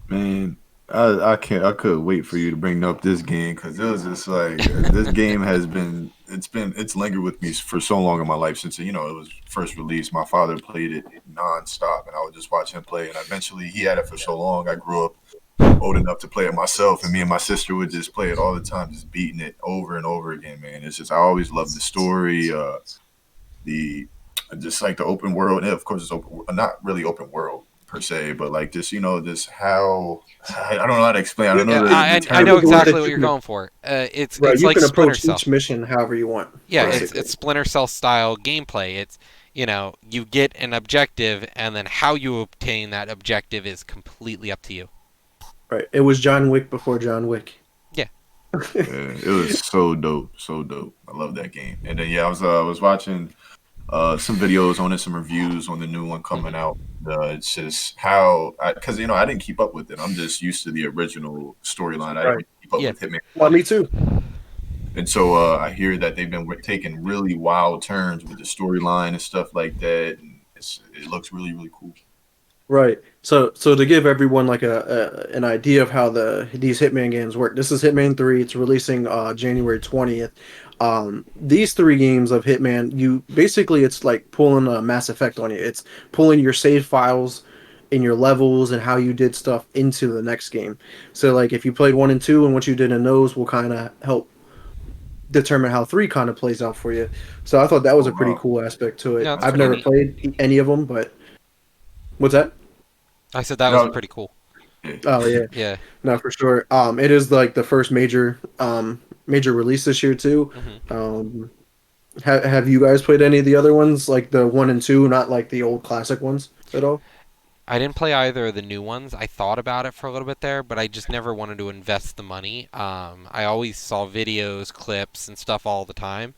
Man, I can't. I couldn't wait for you to bring up this game because it was just like this game has been. It's lingered with me for so long in my life since it was first released. My father played it nonstop, and I would just watch him play. And eventually, he had it for so long. I grew up old enough to play it myself, and me and my sister would just play it all the time, just beating it over and over again. Man, it's just I always loved the story, the just like the open world. And of course, it's open, not really open world per se, but like just just how I don't know how to explain. I don't know the I know term for it. exactly what you're going for. Right, It's you like can Splinter approach Cell. each mission however you want, Yeah, it's basically. it's Splinter Cell style gameplay. It's you get an objective, and then how you obtain that objective is completely up to you. Right. It was John Wick before John Wick. Yeah. Yeah, it was so dope, so dope. I love that game. And then yeah, I was watching some videos on it, some reviews on the new one coming out. It's just how, because I didn't keep up with it. I'm just used to the original storyline. I Right. didn't keep up Yeah. with Hitman Well, 1. me too. And so I hear that they've been taking really wild turns with the storyline and stuff like that. And it looks really, really cool. Right. So to give everyone like an idea of how these Hitman games work, this is Hitman 3. It's releasing January 20th. These three games of Hitman, you basically it's like pulling a Mass Effect on you. It's pulling your save files in your levels and how you did stuff into the next game. So like if you played 1 and 2 and what you did in those will kind of help determine how 3 kind of plays out for you. So I thought that was Oh, a pretty wow. cool aspect to it. Yeah, that's I've pretty never neat. played any of them, but what's that? I said that No. was pretty cool. Oh yeah. Yeah. No, for sure. It is like the first major release this year too. Hmm. Have you guys played any of the other ones, like the 1 and 2, not like the old classic ones at all? I didn't play either of the new ones. I thought about it for a little bit there, but I just never wanted to invest the money. I always saw videos, clips, and stuff all the time.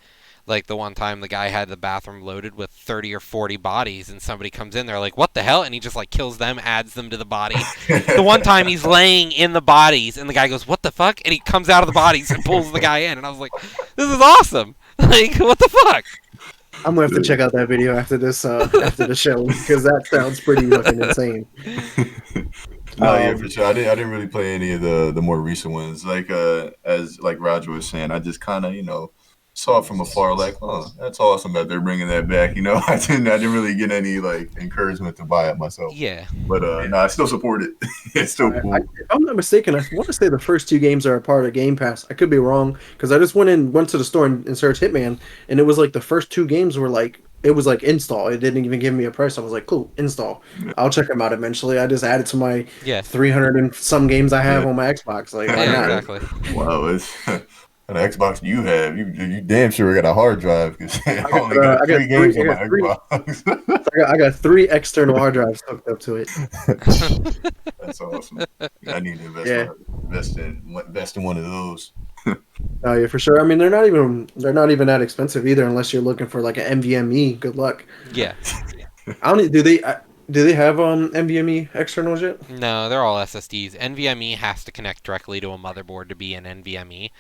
Like the one time the guy had the bathroom loaded with 30 or 40 bodies, and somebody comes in, they're like, "What the hell?" And he just like kills them, adds them to the body. The one time he's laying in the bodies, and the guy goes, "What the fuck?" And he comes out of the bodies and pulls the guy in, and I was like, "This is awesome!" Like, what the fuck? I'm gonna have to check out that video after this after the show because that sounds pretty fucking insane. No, yeah, Um, for sure. I didn't really play any of the more recent ones. Like as like Roger was saying, I just kind of saw it from afar, like, oh, that's awesome that they're bringing that back. I didn't really get any like encouragement to buy it myself. Yeah. But no, I still support it. It's still cool. if I'm not mistaken, I want to say the first 2 games are a part of Game Pass. I could be wrong because I just went to the store and searched Hitman, and it was like the first 2 games were like it was like install. It didn't even give me a price. I was like, cool, install. I'll check them out eventually. I just added to my Yeah. 300 and some games I have Yeah. on my Xbox. Like, why Yeah, not? exactly. Wow, it's an Xbox you have. You damn sure got a hard drive because I only got 3 games on my Xbox. I got 3 external hard drives hooked up to it. That's awesome. I need to Yeah. invest in one of those. Oh yeah, for sure. I mean, they're not even that expensive either, unless you're looking for like an NVMe. Good luck. Yeah. I don't. Do they have NVMe externals yet? No, they're all SSDs. NVMe has to connect directly to a motherboard to be an NVMe.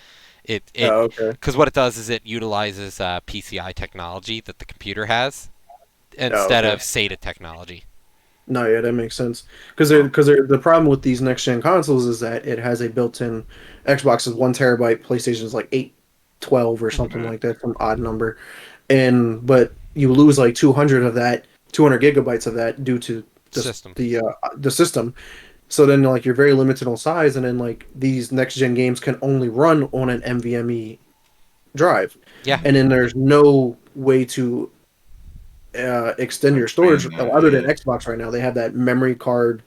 Oh, okay. Because what it does is it utilizes PCI technology that the computer has instead okay. of SATA technology. No, yeah, that makes sense. Because the problem with these next gen consoles is that it has a built-in. Xbox is 1 terabyte, PlayStation is like 812 or something like that, some odd number, but you lose like 200 gigabytes of that due to System. the system. So then like you're very limited on size, and then like these next gen games can only run on an NVMe drive. Yeah. And then there's no way to extend your storage other than Xbox right now. They have that memory card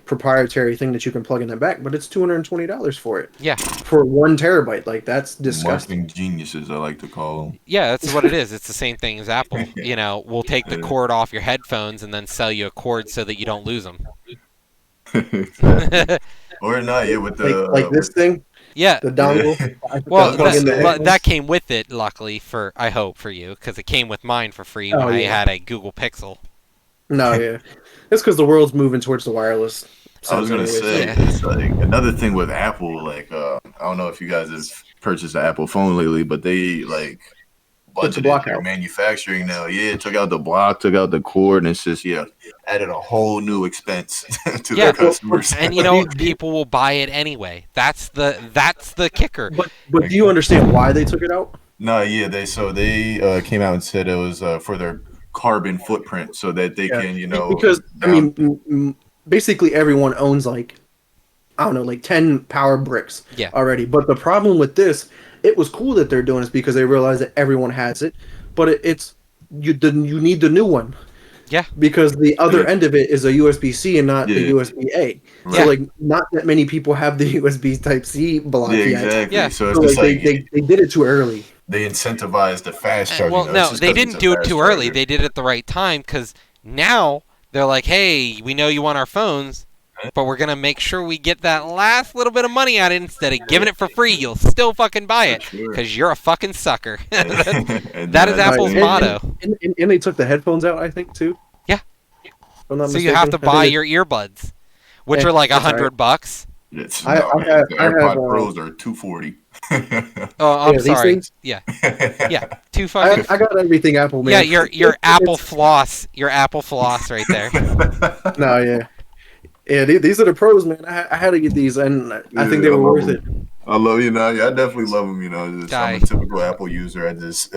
proprietary thing that you can plug in the back, but it's $220 for it. Yeah. For 1 terabyte. Like that's disgusting. Marketing geniuses, I like to call them. Yeah, that's what it is. It's the same thing as Apple. We'll take the cord off your headphones and then sell you a cord so that you don't lose them. Or not, yeah, with the Like this thing, Yeah. the dongle. Well, plug in the that headphones. came with it, luckily, I hope for you, because it came with mine for free when Oh, I yeah. had a Google Pixel. No, yeah, it's because the world's moving towards the wireless. I was gonna anyway, so- say, Yeah. it's like another thing with Apple. Like, I don't know if you guys have purchased an Apple phone lately, but they like Took the budgeted block their out. manufacturing now. Yeah, took out the block, took out the cord, and it's just added a whole new expense to Yeah. their customers. And people will buy it anyway. That's the kicker. But do you understand why they took it out? No, yeah, they came out and said it was for their carbon footprint, so that they Yeah. can Because I mean, basically everyone owns like I don't know, like 10 power bricks Yeah. already. But the problem with this, it was cool that they're doing this because they realize that everyone has it, but you need the new one. Yeah. Because the other Yeah. end of it is a USB-C and not the Yeah. USB-A. Right. So like not that many people have the USB Type-C block Yeah, yet. exactly. Yeah. So it's So just like like they did it too early. they incentivized the fast charging. Well, though. no, It's just they 'cause didn't it's a do it fast too early. charger. They did it at the right time because now they're like, hey, we know you want our phones. but we're gonna make sure we get that last little bit of money out of it instead of giving it for free. You'll still fucking buy it Sure. because you're a fucking sucker. And That is then- Apple's And- motto. And they took the headphones out, I think, too. Yeah. If I'm not So you have to mistaken. I buy think your earbuds, which Yeah, are like that's $100. It's, I- no, I man, have- the I have, AirPod uh, Pros are $240. Oh, I'm these sorry. things? Yeah, two fucking. I got everything Apple, man. Yeah, your Apple floss, your Apple floss right there. No, yeah. Yeah, these are the pros, man. I had to get these, and I think they Yeah, I were love worth it. them. I love Yeah, I definitely love them. I'm Guy. a typical Apple user. I just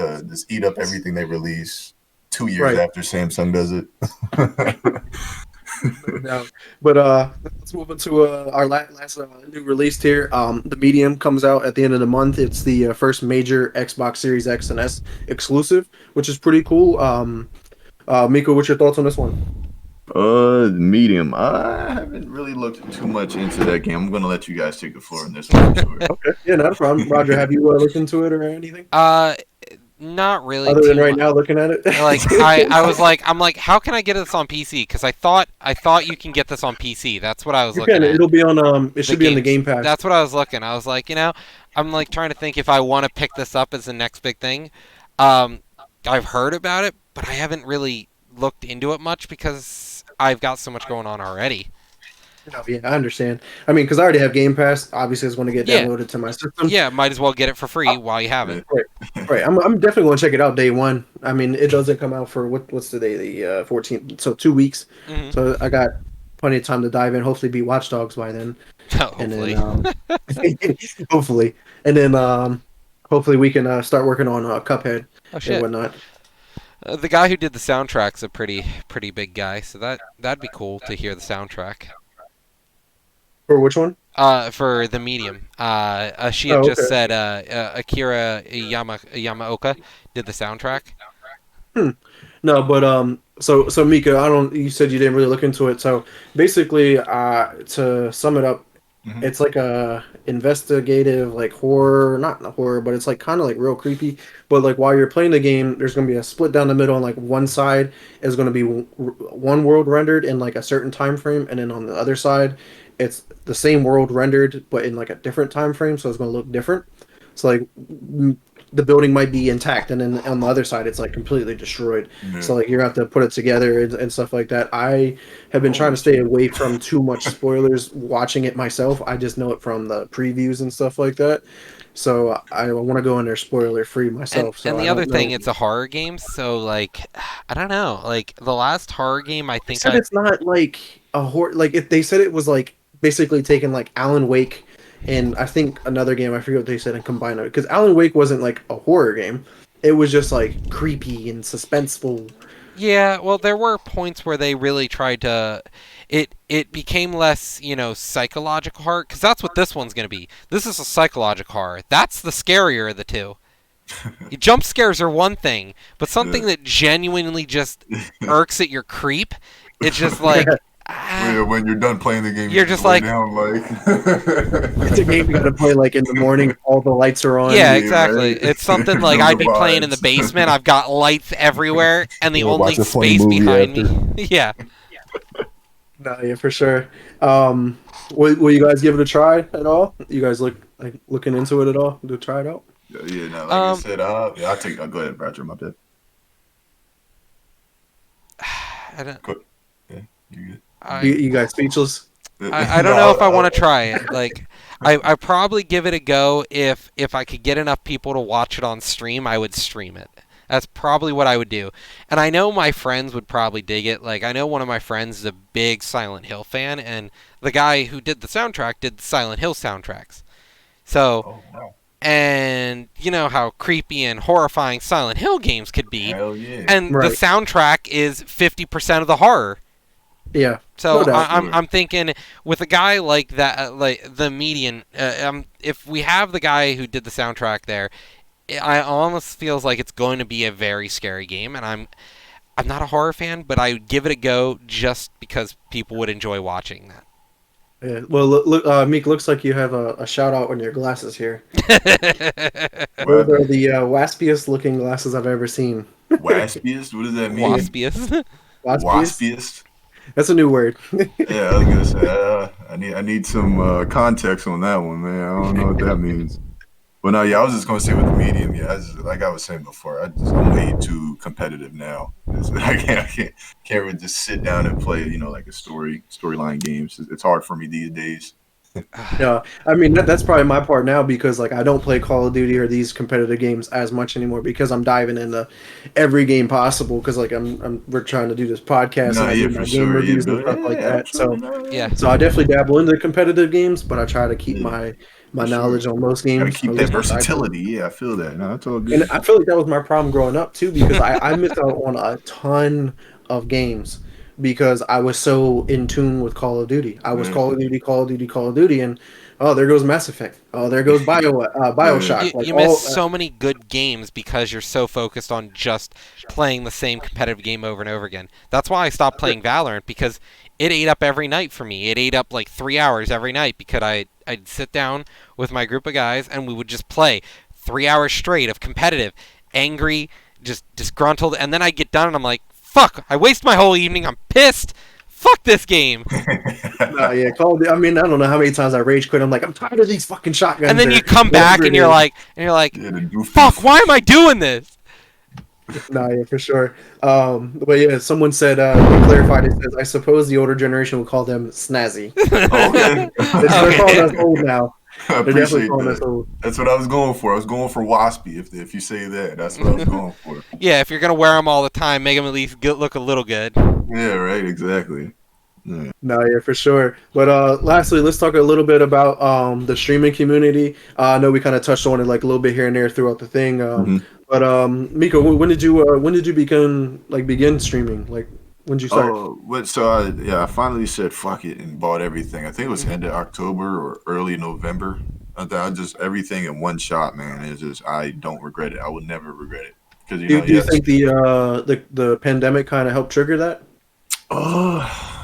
eat up everything they release 2 years Right. after Samsung does it. No. But let's move into our last new release here. The Medium comes out at the end of the month. It's the first major Xbox Series X and S exclusive, which is pretty cool. Miko, what's your thoughts on this one? Medium. I haven't really looked too much into that game. I'm gonna let you guys take the floor on this one. Sure. Okay, yeah, not a problem. Roger, have you looked into it or anything? Not really. Other than too right mu- now looking at it? Like I'm like, how can I get this on PC? Because I thought you can get this on PC. That's what I was You looking can. at. It'll be on. It should be on the Game Pass. That's what I was looking. I was like, I'm like trying to think if I want to pick this up as the next big thing. I've heard about it, but I haven't really looked into it much because I've got so much going on already. No, yeah, I understand. I mean, because I already have Game Pass. Obviously, it's going to get Yeah. downloaded to my system. Yeah, might as well get it for free while you have it. Right. I'm definitely going to check it out day one. I mean, it doesn't come out for what's today, the 14th. So 2 weeks. Mhm. So I got plenty of time to dive in. Hopefully, beat Watch Dogs by then. Hopefully. And then, hopefully, and then hopefully we can start working on Cuphead Oh and shit. whatnot. The guy who did the soundtrack's a pretty big guy, so that'd be cool to hear the soundtrack. For which one? For the Medium. She had just okay. said Akira Yamaoka did the soundtrack. No, but so Mika, I don't. You said you didn't really look into it. So basically, to sum it up, Mhm. it's like a investigative, like horror, not horror, but it's like kind of like real creepy. But like while you're playing the game, there's gonna be a split down the middle, and like one side is gonna be one world rendered in like a certain time frame, and then on the other side, it's the same world rendered but in like a different time frame, so it's gonna look different. So like the building might be intact, and then on the other side, it's like completely destroyed. Yeah. So like you have to put it together and stuff like that. I have been trying to stay away from too much spoilers watching it myself. I just know it from the previews and stuff like that. So I want to go in there spoiler free myself. So And the I other don't thing, know. it's a horror game, so like I don't know. Like the last horror game I They think said it's not like a horror. Like if they said it was like basically taking like Alan Wake and I think another game, I forget what they said, and combine it, because Alan Wake wasn't like a horror game. It was just like creepy and suspenseful. Yeah, well, there were points where they really tried to. It became less, psychological horror, because that's what this one's going to be. This is a psychological horror. That's the scarier of the two. Jump scares are one thing, but something that genuinely just irks at your creep, it's just like. Yeah, when you're done playing the game, You're you just lay like- down, It's a game you got to play like in the morning. All the lights are on. Yeah, Yeah, exactly. right. It's something like Those I'd are be playing in the vibes. basement. I've got lights everywhere, and the Yeah, only watch a funny space movie behind me. after. Yeah. No, yeah, for sure. Will you guys give it a try at all? You guys looking into it at all to try it out? Yeah, no, like Um, I said, yeah, I'll take. Go ahead, Roger. My bad. I don't. You good? You guys speechless? I don't know if I want to try it. Like, I probably give it a go if I could get enough people to watch it on stream. I would stream it. That's probably what I would do. And I know my friends would probably dig it. Like, I know one of my friends is a big Silent Hill fan, and the guy who did the soundtrack did the Silent Hill soundtracks. So, Oh, wow. and you know how creepy and horrifying Silent Hill games could be. Hell yeah. And Right. the soundtrack is 50% of the horror. Yeah. So No doubt. I'm thinking with a guy like that, like the Medium, if we have the guy who did the soundtrack there, I almost feels like it's going to be a very scary game, and I'm not a horror fan, but I would give it a go just because people would enjoy watching Yeah. Well, look, Meek, looks like you have a shout out on your glasses here. that. Those are the waspiest looking glasses I've ever seen. Waspiest? What does that mean? Waspiest. Waspiest? Waspiest? That's a new word. Yeah, I was gonna say I need some context on that one, man. I don't know what that means. But no, yeah, I was just gonna say with the medium, yeah, like I was saying before, I'm way too competitive now. I can't really just sit down and play, like a storyline games. It's hard for me these days. Yeah, I mean that's probably my part now because like I don't play Call of Duty or these competitive games as much anymore because I'm diving into every game possible because like we're trying to do this podcast No, and I yeah, do for my game sure. Yeah, reviews and but stuff like yeah, that. absolutely. So No, Yeah. yeah. so I definitely dabble into competitive games, but I try to keep Yeah, my for sure. knowledge on most Gotta games. At keep that least what I do. versatility. Yeah, I feel that. No, that's all And good. I feel like that was my problem growing up too because I missed out on a ton of games because I was so in tune with Call of Duty. I was Man, Call of Duty, Call of Duty, Call of Duty, and oh, there goes Mass Effect. Oh, there goes man. Bioshock. Like You miss all, so many good games because you're so focused on just playing the same competitive game over and over again. That's why I stopped playing Valorant because it ate up every night for me. It ate up like 3 hours every night because I'd sit down with my group of guys and we would just play 3 hours straight of competitive, angry, just disgruntled, and then I'd get done and I'm like, fuck, I waste my whole evening. I'm pissed. Fuck this game. no, yeah, Call of Duty. I mean, I don't know how many times I rage quit. I'm like, I'm tired of these fucking shotguns. And then or you come back whatever it and you're is. like, Yeah, the goofy. fuck, why am I doing this? No, yeah, for sure. But yeah, someone said they clarified. It says, I suppose the older generation would call them snazzy. Oh, okay. They're calling us Okay. old now. I They're definitely appreciate calling us that. old. That's what I was going for. I was going for waspy. If you say that, that's what I was going for. Yeah, if you're gonna wear them all the time, make them at least look a little good. Yeah, right. Exactly. Yeah. No, yeah, for sure. But lastly, let's talk a little bit about the streaming community. I know we kind of touched on it like a little bit here and there throughout the thing. Mhm. But Miko, when did you begin streaming? Like when did you start? Oh, but so I finally said fuck it and bought everything. I think it was end of October or early November. I just everything in one shot, man. It's just I don't regret it. I would never regret it because Do you yes. think the pandemic kind of helped trigger that? Oh,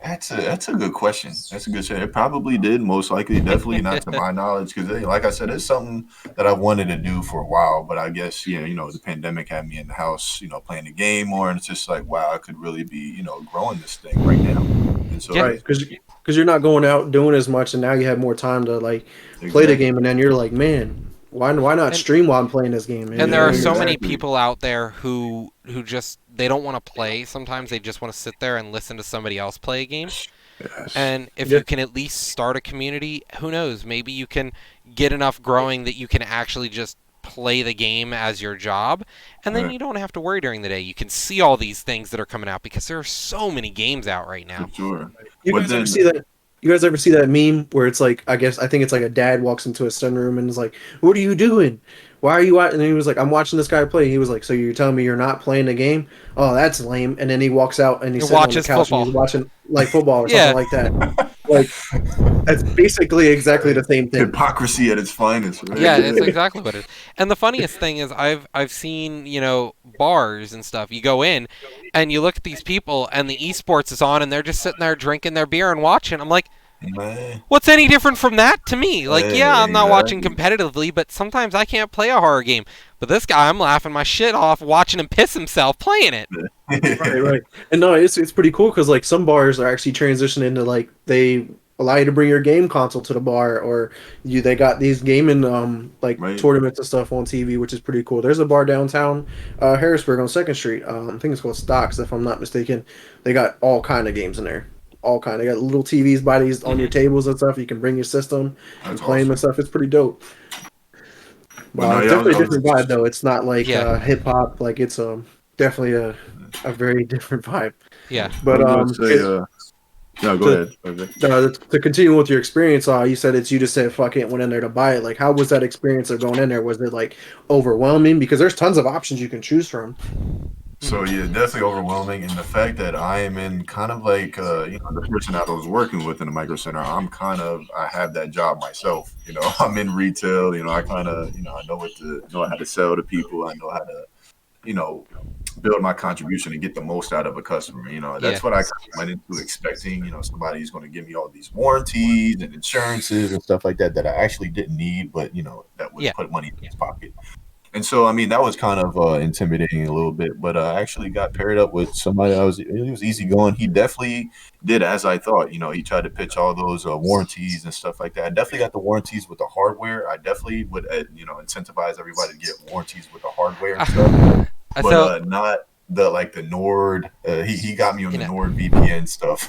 that's a good question. That's a good question. It probably did, most likely, definitely not to my knowledge, because like I said, it's something that I wanted to do for a while. But I guess the pandemic had me in the house, playing the game more, and it's just like, wow, I could really be, growing this thing right now. And so, Yeah. Right, because you're not going out doing as much, and now you have more time to like play the exactly. game, and then you're like, man, why not And stream while I'm playing this game? and there Yeah, are so many exactly. people out there who just they don't want to play. Sometimes they just want to sit there and listen to somebody else play a game. Yes. And if Yeah. you can at least start a community, who knows? Maybe you can get enough growing that you can actually just play the game as your job, and then Right. you don't have to worry during the day. You can see all these things that are coming out because there are so many games out right For now. sure. You But guys ever then, see that? You guys ever see that meme where it's like, I think it's like a dad walks into a sunroom and is like, "What are you doing? Why are you out?" And he was like, "I'm watching this guy play." He was like, "So you're telling me you're not playing the game? Oh, that's lame." And then he walks out and he's He sitting on the watches couch and he's football. watching like football or Yeah. something like that. Like that's basically exactly the same thing. hypocrisy at its finest, right? Yeah, it's exactly what it is. And the funniest thing is I've seen, bars and stuff. You go in and you look at these people and the esports is on and they're just sitting there drinking their beer and watching. I'm like, Man. what's any different from that to me? Like, yeah, I'm not watching Exactly. competitively, but sometimes I can't play a horror game. But this guy, I'm laughing my shit off watching him piss himself playing it. Right, right. And no, it's pretty cool because like some bars are actually transitioning into like they allow you to bring your game console to the bar, or they got these gaming like Right. tournaments and stuff on TV, which is pretty cool. There's a bar downtown Harrisburg on Second Street. I think it's called Stocks, if I'm not mistaken. They got all kind of games in there. All kind. They got little TVs by these on your tables and stuff. You can bring your system and That's play them and awesome. stuff. It's pretty dope. But no, It's yeah, definitely a I was- different vibe though. It's not like Yeah. hip hop. Like it's definitely a very different vibe. Yeah. But I was gonna say, no, go to- ahead. Okay. to continue with your experience, you said you just said fuck it, went in there to buy it. Like, how was that experience of going in there? Was it like overwhelming? Because there's tons of options you can choose from. So yeah, definitely overwhelming, and the fact that I am in kind of like the person I was working with in the micro center, I have that job myself. I'm in retail. I kind of I know how to sell to people. I know how to build my contribution and get the most out of a customer. That's Yeah. what I kind of went into expecting. Somebody's going to give me all these warranties and insurances and stuff like that I actually didn't need, but that would Yeah. put money in his pocket. And so, I mean, that was kind of intimidating a little bit, but I actually got paired up with somebody that he was easygoing. He definitely did as I thought. You know, he tried to pitch all those warranties and stuff like that. I definitely got the warranties with the hardware. I definitely would, incentivize everybody to get warranties with the hardware and stuff, but So not the Nord. He got me on you the know, Nord VPN stuff.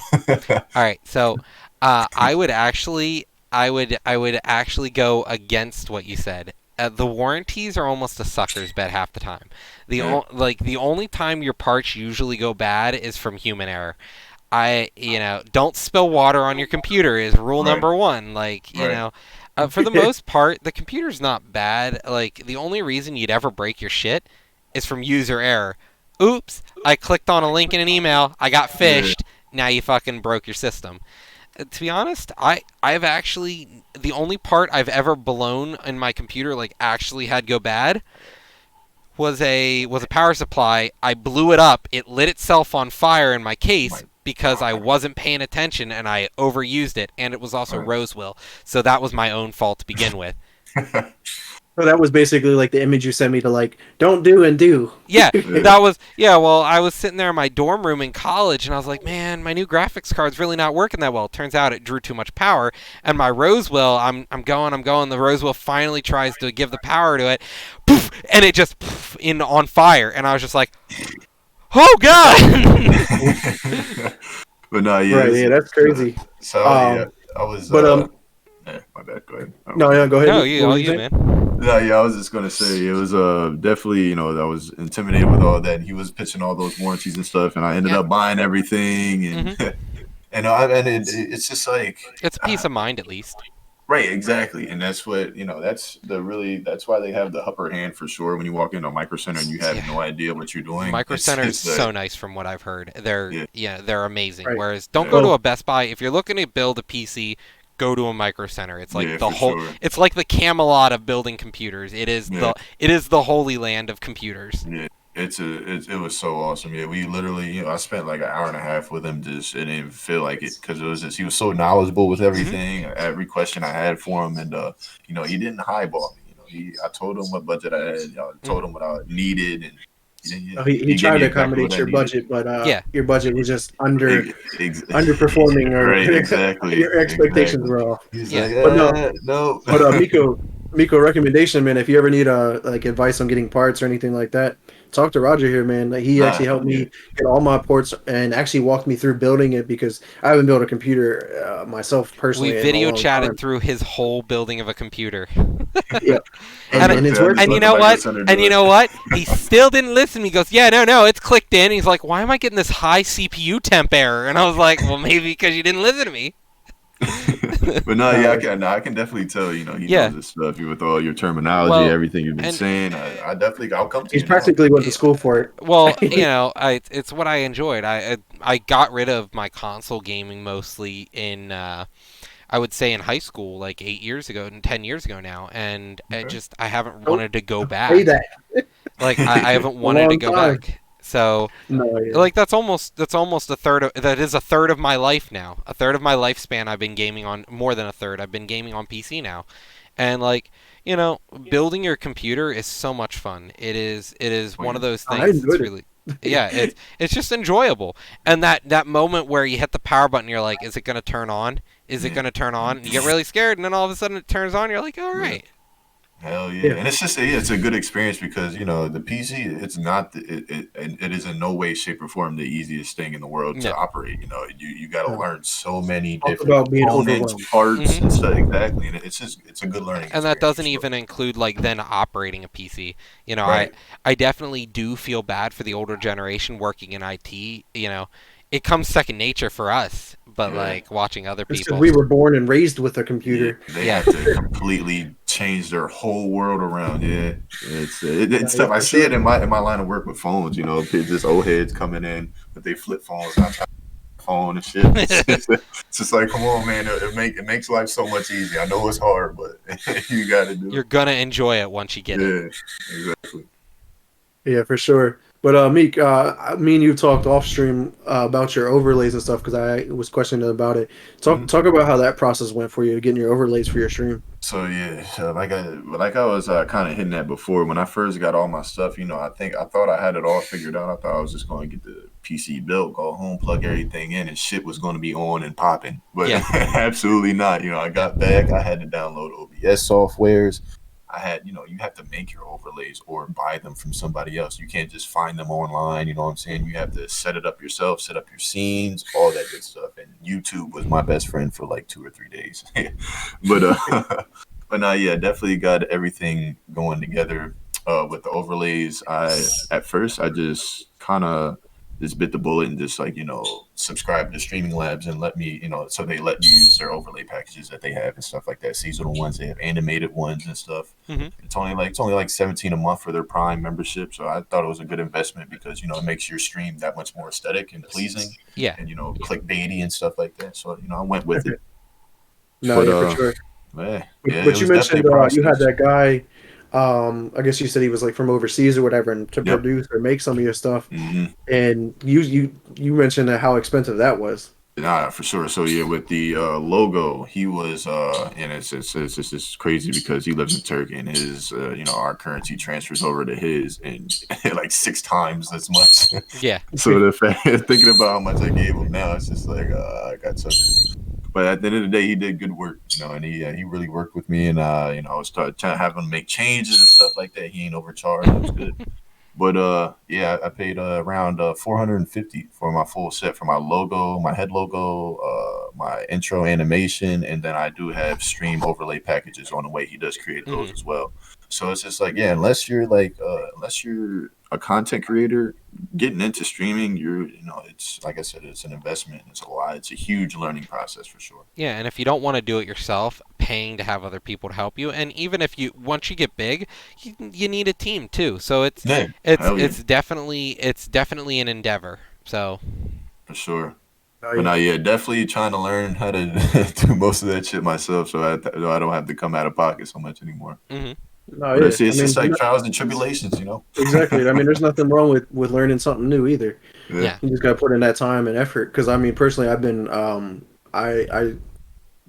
all right. So I would actually go against what you said. The warranties are almost a sucker's bet half the time. Yeah. The only time your parts usually go bad is from human error. Don't spill water on your computer is rule Right. number one. Like, Right. for the most part, the computer's not bad. Like, the only reason you'd ever break your shit is from user error. Oops, I clicked on a link in an email. I got Yeah. phished. Now you fucking broke your system. To be honest, I've actually the only part I've ever blown in my computer like actually had go bad was a power supply. I blew it up. It lit itself on fire in my case My because I God. wasn't paying attention and I overused it, and it was also Right. Rosewill, so that was my own fault to begin with. So that was basically like the image you sent me to like don't do and do. Yeah, Yeah. well, I was sitting there in my dorm room in college and I was like, man, my new graphics card's really not working that well. Turns out it drew too much power, and my Rosewill, I'm going, the Rosewill finally tries to give the power to it, poof, and it just poof, on fire, and I was just like, oh god. But no, yeah, Right, yeah, that's crazy. so yeah, Um, I was. but My bad. Go ahead. no, yeah, go ahead. No, What all was you you, saying? man. No, yeah, I was just gonna say it was definitely I was intimidated with all that. He was pitching all those warranties and stuff, and I ended Yeah. up buying everything, and Mhm. it's just like It's peace of mind at least. right, exactly, and that's what that's why they have the upper hand for sure when you walk into a micro center and you have Yeah. no idea what you're doing. Micro Center is It's so nice from what I've heard. yeah, They're amazing. Right. Whereas don't yeah, go to Well, a Best Buy if you're looking to build a PC. Go to a Micro Center. It's like yeah, the for whole. sure. It's like the Camelot of building computers. Yeah. It is the holy land of computers. Yeah, it was so awesome. Yeah, we literally, I spent like an hour and a half with him. Just it didn't even feel like it because it was just he was so knowledgeable with Hmm. everything, every question I had for him, and he didn't highball me. I told him what budget I had. Told him what I needed, and he he gave tried me to exactly what accommodate I your needed. budget, but Yeah. your budget was just underperforming, or Right, exactly, your expectations exactly. were off. He's Yeah. like, But no, no. Miko, recommendation, man. If you ever need like advice on getting parts or anything like that, talk to Roger here, man. Like, he Nah, actually helped yeah. me get all my ports and actually walked me through building it because I haven't built a computer myself We personally in a video long chatted time. through his whole building of a computer. Yeah, I was And about to it's say, I working. just And you let the know micro what? center And do you it. know what? He still didn't listen. He goes, "Yeah, no, it's clicked in." He's like, "Why am I getting this high CPU temp error?" And I was like, "Well, maybe because you didn't listen to me." But no, yeah, I can definitely tell. He Yeah. knows his stuff. With all your terminology, Well, everything you've been and saying. I'll come to He's you now. practically went to school for it. well, it's what I enjoyed. I got rid of my console gaming mostly in I would say in high school, like 8 years ago and 10 years ago now, and Okay. I haven't Nope. wanted to go Say back. that. Like I haven't wanted to long go time. back. So No, yeah. like that's almost a third of that is a third of my life now. A third of my lifespan I've been gaming on, more than a third. I've been gaming on PC now. And like, building your computer is so much fun. It is one of those I things that's enjoyed it. really yeah, it's just enjoyable. And that moment where you hit the power button, you're like, is it going to turn on? Is it Yeah. going to turn on? And you get really scared, and then all of a sudden it turns on. You're like, all right. Hell yeah. Yeah. And it's a good experience because the PC it's not it is in no way, shape, or form the easiest thing in the world to No. operate. You got to No. learn so many Talk different about being components, overwhelmed. parts, Mhm. and stuff. Exactly, and it's a good learning. And that experience doesn't for sure. even include like then operating a PC. Right. I definitely do feel bad for the older generation working in IT. It comes second nature for us, but Yeah. like watching other It's 'cause people. we were born and raised with a Yeah, computer. they Yeah. have to completely change their whole world around. Yeah, it's Yeah, tough. I for see sure. it in my line of work with phones. Kids, just old heads coming in with they flip phones, not trying to phone and shit. It's just like, come on, man. It makes life so much easier. I know it's hard, but you got to do You're it. gonna enjoy it once you get it. Yeah, exactly. Yeah, for sure. But Meek, me and you talked off stream about your overlays and stuff because I was questioning about it. Talk about how that process went for you, getting your overlays for your stream. So yeah, like I was kind of hitting that before. When I first got all my stuff, I thought I had it all figured out. I thought I was just going to get the PC built, go home, plug everything in, and shit was going to be on and popping. But Yeah. absolutely not. I got back. I had to download OBS softwares. I had, you have to make your overlays or buy them from somebody else. You can't just find them online. You know what I'm saying? You have to set it up yourself, set up your scenes, all that good stuff. And YouTube was my best friend for like 2 or 3 days. but but no, yeah, definitely got everything going together with the overlays. At first I just kind of just bit the bullet and just like subscribe to Streaming Labs and let me so they let you use their overlay packages that they have and stuff like that. Seasonal ones, they have animated ones and stuff. Hmm. It's only like 17 a month for their Prime membership, so I thought it was a good investment because it makes your stream that much more aesthetic and pleasing Yeah. and clickbaity and stuff like that. So I went with it. No, But yeah, for sure. yeah, But, yeah, but it you was mentioned definitely a you had process. that guy. I guess you said he was like from overseas or whatever, and to Yep. produce or make some of your stuff. Hmm. And you mentioned how expensive that was. Nah, for sure. So yeah, with the logo, he was and it's just crazy because he lives in Turkey and his our currency transfers over to his and like 6 times as much. Yeah. So the fact thinking about how much I gave him now, it's just like I got such. But at the end of the day, he did good work, and he really worked with me, and I was trying to have him make changes and stuff like that. He ain't overcharged. It was good. But yeah, I paid around 450 for my full set for my logo, my head logo, my intro animation, and then I do have stream overlay packages on the way. He does create those Hmm. as well. So it's just like, yeah, unless you're a content creator getting into streaming, it's like I said, it's an investment. It's a lot. It's a huge learning process for sure. Yeah, and if you don't want to do it yourself, paying to have other people to help you, and even if you once you get big, you need a team too. So it's Yeah, it's hell yeah, it's definitely it's definitely an endeavor. So for sure. Oh, But yeah. now, yeah, definitely trying to learn how to do most of that shit myself, so I don't have to come out of pocket so much anymore. hmm No, But yeah. it's just like trials and tribulations. Exactly. I mean, there's nothing wrong with learning something new either. Yeah. yeah. You just got to put in that time and effort. Because I mean, personally, I've been I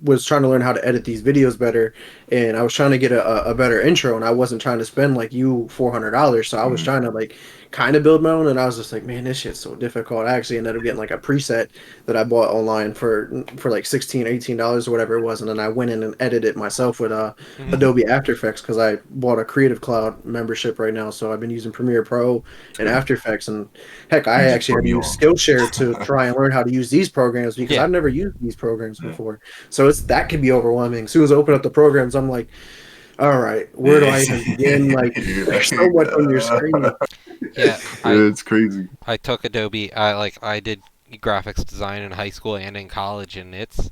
was trying to learn how to edit these videos better, and I was trying to get a better intro, and I wasn't trying to spend like you $400, so I was Mhm. trying to like kind of build my own, and I was just like, man, this shit's so difficult. I actually ended up getting like a preset that I bought online for like 16 $18 or whatever it was, and then I went in and edited it myself with Hmm. Mhm. Adobe After Effects because I bought a Creative Cloud membership right now, so I've been using Premiere Pro and Good. After Effects, and heck, I You just actually put had to me use on. Skillshare to try and learn how to use these programs because Yeah. I've never used these programs Yeah. before. So that can be overwhelming. As soon as I open up the programs, I'm like, all right, where do Yeah. I even begin? Like, You're there's so like, much on your screen. Yeah. I it's crazy. I took Adobe. I did graphics design in high school and in college, and it's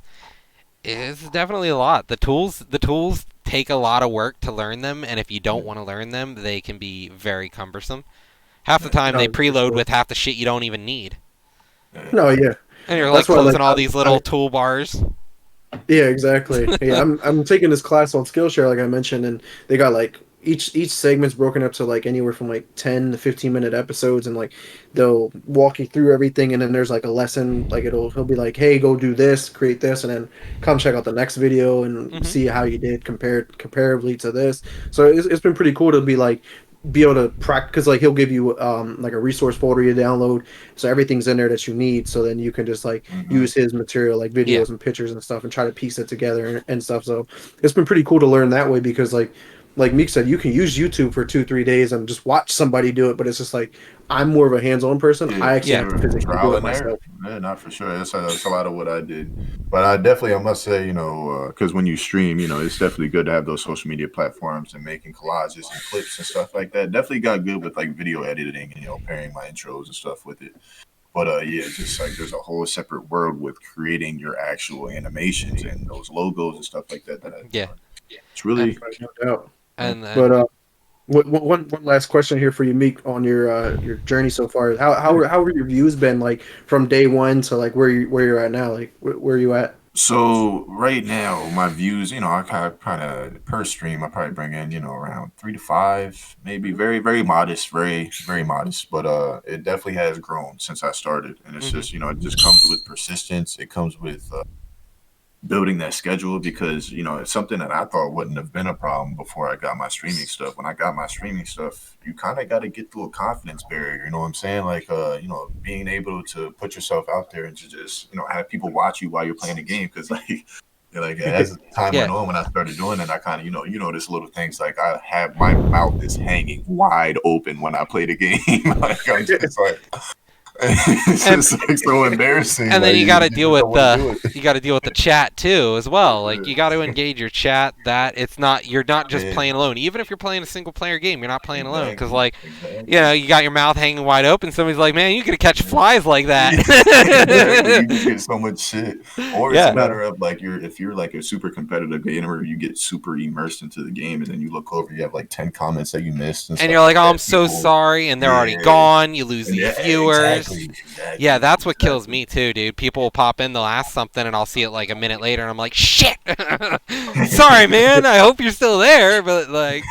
definitely a lot. The tools take a lot of work to learn them, and if you don't want to learn them, they can be very cumbersome. Half the time they No, for preload sure. with half the shit you don't even need. Yeah. No, yeah, And you're like that's why like closing all these little toolbars. yeah, exactly. Yeah, I'm taking this class on Skillshare, like I mentioned, and they got like each segment's broken up to like anywhere from like 10 to 15-minute episodes, and like they'll walk you through everything, and then there's like a lesson, like he'll be like, hey, go do this, create this, and then come check out the next video and Hmm. see how you did compared comparably to this. So it's been pretty cool to be able to practice because like he'll give you like a resource folder you download, so everything's in there that you need, so then you can just like Hmm. use his material like Yeah. videos and pictures and stuff and try to piece it together and stuff. So it's been pretty cool to learn that way because like Meek said, you can use YouTube for 2 3 days and just watch somebody do it, but it's just like I'm more of a hands-on person. Yeah, I for actually Yeah. have to sure. physically do Trial it and error. myself. Yeah, not for sure. That's a lot of what I did. But I must say, because when you stream, it's definitely good to have those social media platforms and making collages and clips and stuff like that. Definitely got good with like video editing and, pairing my intros and stuff with it. But yeah, it's just like there's a whole separate world with creating your actual animations and those logos and stuff like that. Yeah. It's And really, Right, no doubt. But and one last question here for you, Meek, on your journey so far. How have your views been like from day one to like where you're at now? Like where are you at? So right now, my views, I kind of per stream, I probably bring in, around 3 to 5, maybe very modest, very modest. But it definitely has grown since I started, and it's Hmm. just, it just comes with persistence. It comes with building that schedule because it's something that I thought wouldn't have been a problem before I got my streaming stuff. When I got my streaming stuff, you kind of got to get through a confidence barrier. You know what I'm saying? Like, being able to put yourself out there and to just have people watch you while you're playing the game because like as time Yeah, went on, when I started doing it, I kind of this little things like I have my mouth is hanging wide open when I play the game. Like I'm just like it's and just like so embarrassing. and then Like you you got to just deal with don't want to the do it. you got to deal with the chat too as well. Like you got to engage your chat. That it's not you're not just Yeah, playing alone. Even if you're playing a single player game, you're not playing alone because exactly, like exactly. you got your mouth hanging wide open. Somebody's like, man, you could catch Yeah. flies like that. Exactly. You just get so much shit. Or it's a Yeah, No, matter of like if you're like a super competitive gamer, you get super immersed into the game and then you look over, you have like 10 comments that you missed and and stuff you're like, like oh, I'm that. so People sorry, and they're already yeah. gone. You lose And these yeah, viewers. Yeah, exactly. that's what kills me too, dude. People will pop in, they'll ask something, and I'll see it like a minute later, and I'm like, shit. Sorry, man. I hope you're still there, but like,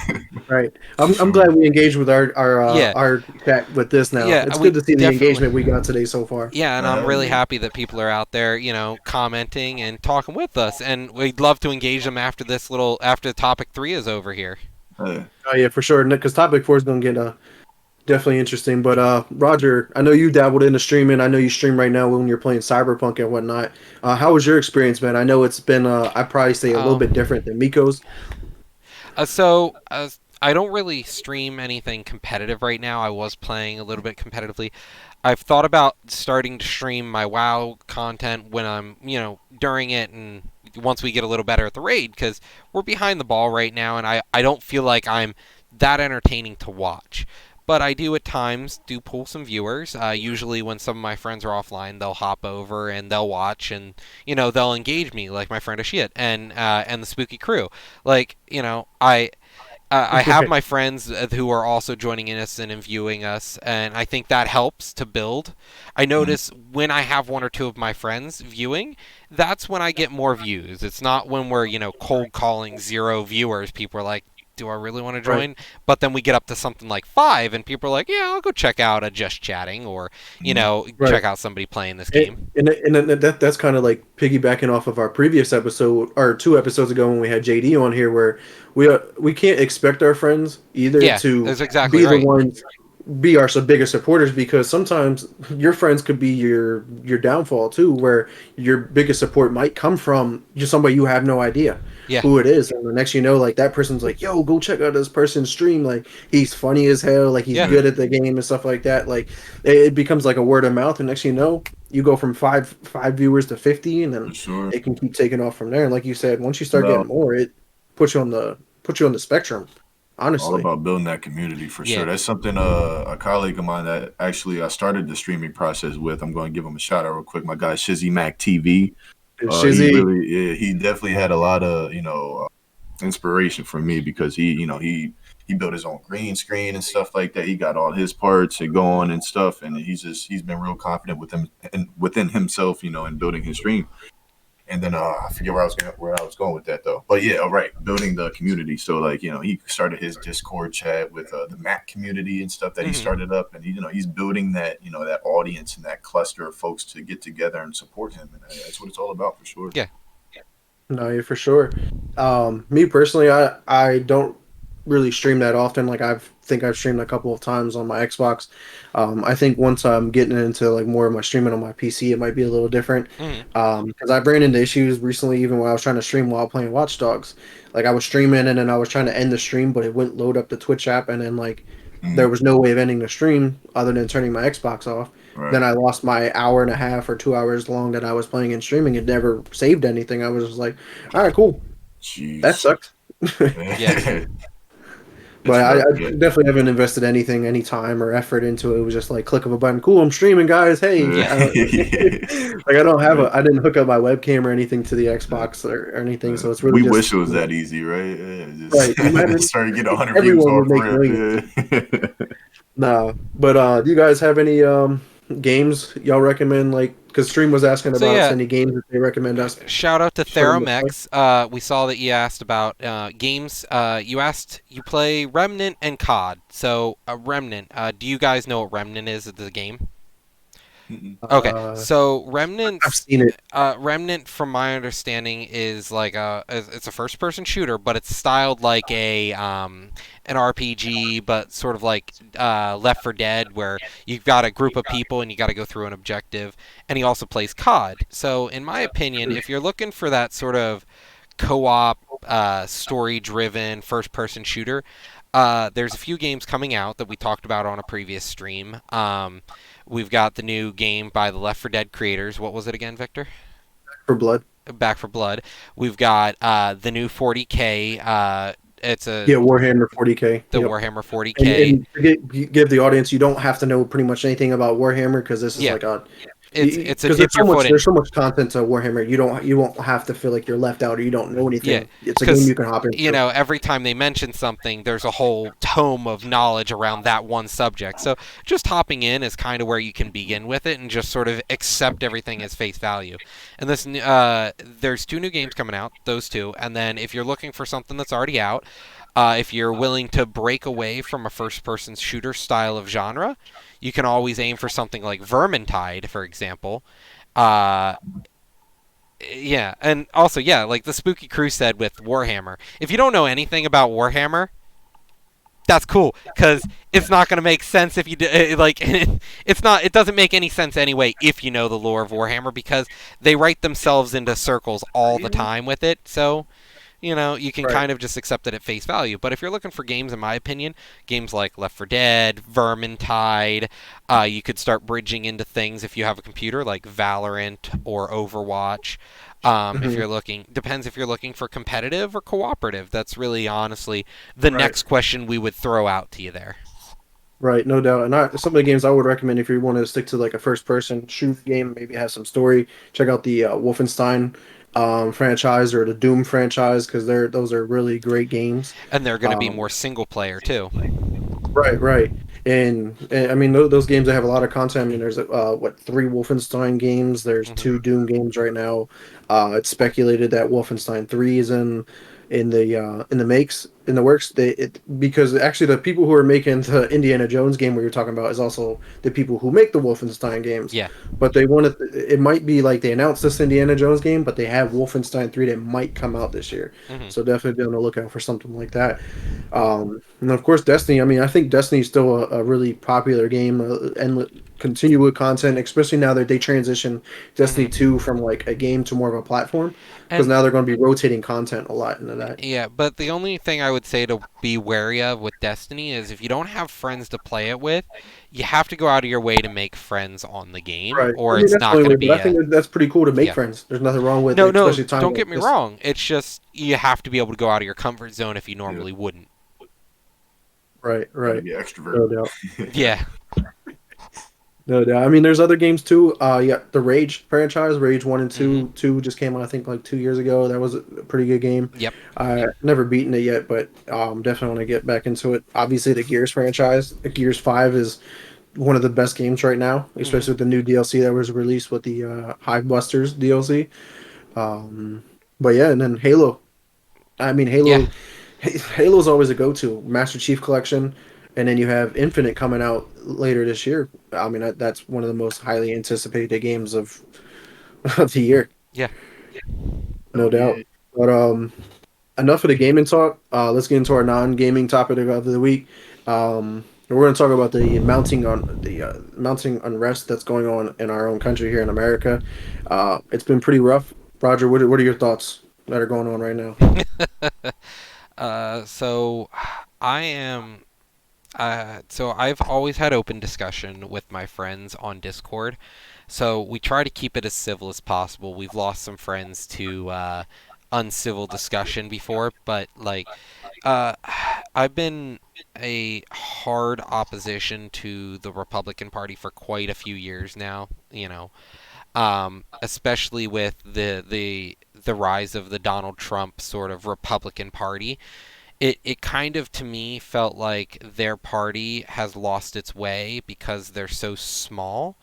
right. For I'm sure. glad we engaged with yeah, our chat with this now. yeah, It's we good to see the definitely. engagement we got today so far. Yeah, and I'm Hell really yeah. happy that people are out there, commenting and talking with us, and we'd love to engage them after topic 3 is over here. Yeah. Oh yeah, for sure. Because topic four is going to get definitely interesting. But Roger, I know you dabbled into streaming. I know you stream right now when you're playing Cyberpunk and whatnot. How was your experience, man? I know it's been I'd probably say a little bit Um, different than Miko's. so I don't really stream anything competitive right now. I was playing a little bit competitively. I've thought about starting to stream my WoW content when I'm, during it and once we get a little better at the raid because we're behind the ball right now and I don't feel like I'm that entertaining to watch. But I do at times do pull some viewers. Usually when some of my friends are offline, they'll hop over and they'll watch and they'll engage me like my friend Ashit and the Spooky Crew. Like I have my friends who are also joining in us and viewing us, and I think that helps to build. I Mhm. notice when I have one or two of my friends viewing, that's when I get more views. It's not when we're, cold calling 0 viewers. People are like, do I really want to Right. join? But then we get up to something like 5, and people are like, yeah, I'll go check out a Just Chatting or, Mhm. Right. check out somebody playing this And, game. that's kind of like piggybacking off of our previous episode or 2 episodes ago when we had JD on here, where we can't expect our friends either Yeah, to that's exactly be the right. ones be our biggest supporters because sometimes your friends could be your downfall too, where your biggest support might come from just somebody you have no idea Yeah, who it is, and the next you know, like that person's like, "Yo, go check out this person's stream. Like he's funny as hell. Like he's yeah. good at the game and stuff like that." Like it becomes like a word of mouth, and next you know, you go from five viewers to 50, and For then sure. it can keep taking off from there. And like you said, once you start getting About more, it puts you on the spectrum. all Honestly. about building that community for Yeah. sure. That's something a colleague of mine that actually I started the streaming process with. I'm going to give him a shout out real quick. My guy Shizzy Mac TV. He Shizzy. really, yeah, he definitely had a lot of inspiration for me because he built his own green screen and stuff like that. He got all his parts and going and stuff, and he's been real confident with him and within himself, in building his stream. And then I forget where I was going with that though. But yeah, all right, building the community. So like he started his Discord chat with the Mac community and stuff that he Hmm. started up, and he's building that that audience and that cluster of folks to get together and support him, and that's what it's all about for sure. Yeah. No, yeah, for sure. Me personally, I don't really stream that often. Like think I've streamed a couple of times on my Xbox. I think once I'm getting into like more of my streaming on my PC, it might be a little different. Hmm. Because I ran into issues recently, even when I was trying to stream while playing Watch Dogs. Like I was streaming and then I was trying to end the stream, but it wouldn't load up the Twitch app, and then like there Mm, was no way of ending the stream other than turning my Xbox off. right. Then I lost my hour and a half or 2 hours long that I was playing and streaming. It never saved anything. I was just like, all right, cool. That Jeez. sucks. Yeah. But It's rough. I Yeah. definitely haven't invested anything, any time or effort into it. It was just like click of a button. Cool, I'm streaming, guys. Hey, Yeah. like I don't have Right. I didn't hook up my webcam or anything to the Xbox or anything. So it's really We just wish it was that easy, right? Yeah, right. just Imagine started getting 100 views everyone would off make rip. millions. Yeah. No, but do you guys have any games y'all recommend? Like, because Stream was asking So about yeah, any games that they recommend us shout out to for them to play. Theramex. We saw that you asked about games. You play Remnant and COD. So Remnant. Do you guys know what Remnant is? The game? Mm-mm. Okay, Uh, so I've seen it. Remnant, from my understanding, is like it's a first-person shooter, but it's styled like a an RPG, but sort of like Left 4 Dead, where you've got a group of people and you got to go through an objective. And he also plays COD. So, in my opinion, if you're looking for that sort of co-op, story-driven first-person shooter, there's a few games coming out that we talked about on a previous stream. We've got the new game by the Left 4 Dead creators. What was it again, Victor? For Blood. Back for Blood. We've got the new 40K. It's Yeah, Warhammer 40K. the Yep. Warhammer And, 40K. and to give the audience, you don't have to know pretty much anything about Warhammer because this is Yeah, like a it's a because dip your foot in. there's so much content to Warhammer. You won't have to feel like you're left out or you don't know Yeah, anything. It's a game because you can hop into. every time they mention something, there's a whole tome of knowledge around that one subject. So just hopping in is kind of where you can begin with it and just sort of accept everything as face value. And there's two new games coming out, those two. And then if you're looking for something that's already out, if you're willing to break away from a first-person shooter style of genre, you can always aim for something like Vermintide, for example. Uh, yeah, and also, yeah, like the Spooky Crew said with Warhammer. If you don't know anything about Warhammer, that's cool because it's not going to make sense if you like. It's not. It doesn't make any sense anyway if you know the lore of Warhammer because they write themselves into circles all the time with it. So you can Right. kind of just accept it at face value. But if you're looking for games, in my opinion, games like Left 4 Dead, Vermintide, you could start bridging into things if you have a computer like Valorant or Overwatch. If Mhm. you're looking, depends if you're looking for competitive or cooperative. That's really honestly the Right. next question we would throw out to you there. Right, no doubt. And some of the games I would recommend if you want to stick to like a first-person shoot game, maybe have some story. Check out the Wolfenstein franchise or the Doom franchise because those are really great games. And they're going to be Um, more single player too. right, right. And I mean those games they have a lot of content. I mean there's three Wolfenstein games. There's Hmm. two Doom games right now. It's speculated that Wolfenstein 3 is in the makes in the works because actually the people who are making the Indiana Jones game we were talking about is also the people who make the Wolfenstein games. Yeah. But they wanted it might be like they announced this Indiana Jones game, but they have Wolfenstein 3 that might come out this year. Hmm. So definitely be on the lookout for something like that. And of course Destiny. I mean, I think Destiny is still a really popular game and continue with content, especially now that they transition Destiny Hmm. 2 from like a game to more of a platform because And now they're going to be rotating content a lot into that. yeah, but the only thing I would say to be wary of with Destiny is if you don't have friends to play it with, you have to go out of your way to make friends on the game, Right. I or mean, it's that's the not only going way, to but be I think a. that's pretty cool to make Yeah. friends. There's nothing wrong with No, it, no, especially time don't like get me this. wrong. It's just you have to be able to go out of your comfort zone if you Yeah, normally wouldn't. Right, gotta right. be No extrovert. doubt. Yeah. No doubt. I mean, there's other games too. Yeah, the Rage franchise, Rage 1 and Hmm. 2. 2 just came out, I think, like 2 years ago. That was a pretty good game. Yep. I never beaten it yet, but definitely want to get back into it. Obviously, the Gears franchise, Gears 5 is one of the best games right now, Hmm. especially with the new DLC that was released with the Hive Busters DLC. But yeah, and then Halo. I mean, Yeah. Halo's always a go-to. Master Chief Collection, and then you have Infinite coming out later this year. I mean, that's one of the most highly anticipated games of of the year, Yeah. no Oh doubt. yeah. But enough of the gaming talk. Let's get into our non-gaming topic of the week. We're going to talk about the mounting unrest that's going on in our own country here in America. It's been pretty rough. Roger, what are your thoughts that are going on right now? So I am. So I've always had open discussion with my friends on Discord. So we try to keep it as civil as possible. We've lost some friends to uncivil discussion before, but like, uh, I've been a hard opposition to the Republican Party for quite a few years now. Especially with the rise of the Donald Trump sort of Republican Party. It kind of to me felt like their party has lost its way because they're so small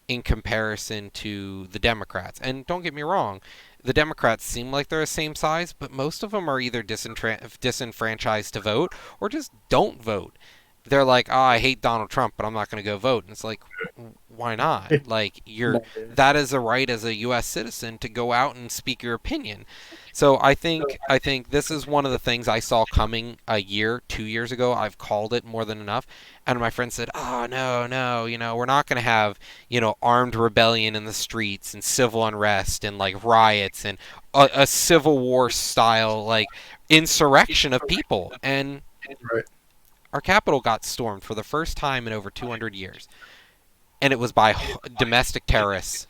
in comparison to the Democrats. And don't get me wrong, the Democrats seem like they're the same size, but most of them are either disenfranchised to vote or just don't vote. They're like, oh, I hate Donald Trump, but I'm not going to go vote. And it's like, why not? Like, that is a right as a U.S. citizen to go out and speak your opinion. So I think this is one of the things I saw coming a year, 2 years ago. I've called it more than enough. And my friend said, oh, no, no, we're not going to have, armed rebellion in the streets and civil unrest and, like, riots and a Civil War style, like, insurrection of people. And Right. our Capitol got stormed for the first time in over 200 years. And it was by domestic terrorists.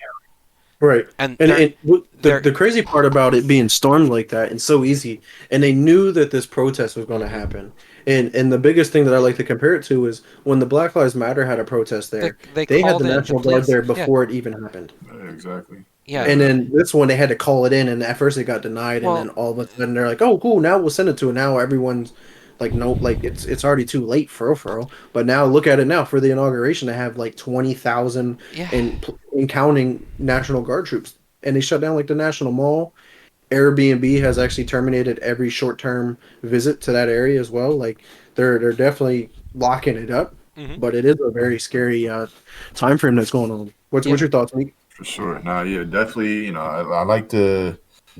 Right. And The crazy part about it being stormed like that and so easy, and they knew that this protest was going to happen. And the biggest thing that I like to compare it to is when the Black Lives Matter had a protest there, they they had called the in National the Guard police. there before it even happened. Yeah, exactly. Yeah. And then this one, they had to call it in, and at first it got denied, Well- and then all of a sudden they're like, "Oh, cool! Now we'll send it to it." Now everyone's like, "No, like it's already too late for real." But now look at it now for the inauguration, they have like 20,000 Yeah. and counting National Guard troops, and they shut down like the National Mall. Airbnb has actually terminated every short-term visit to that area as well. Like they're definitely locking it up, Mhm. but it is a very scary time frame that's going on. What's your thoughts, Meek? For sure. Nah, yeah, definitely. I like to,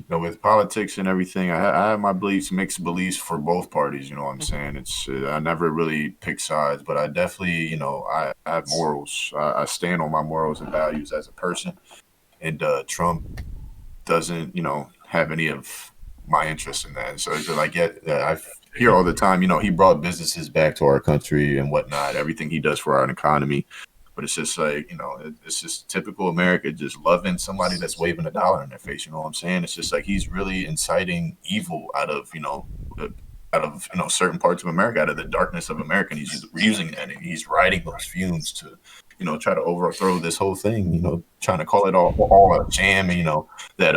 with politics and everything, I have my beliefs, mixed beliefs for both parties. You know what I'm saying? It's I never really pick sides, but I definitely, I have morals. I stand on my morals and values as a person, and Trump doesn't, have any of my interest in that. So it's like, yeah, I hear all the time, he brought businesses back to our country and whatnot, everything he does for our economy. But it's just like, it's just typical America just loving somebody that's waving $1 in their face. You know what I'm saying? It's just like he's really inciting evil out of, certain parts of America, out of the darkness of America. And he's using that, and he's riding those fumes to, try to overthrow this whole thing, trying to call it all a jam, and, that,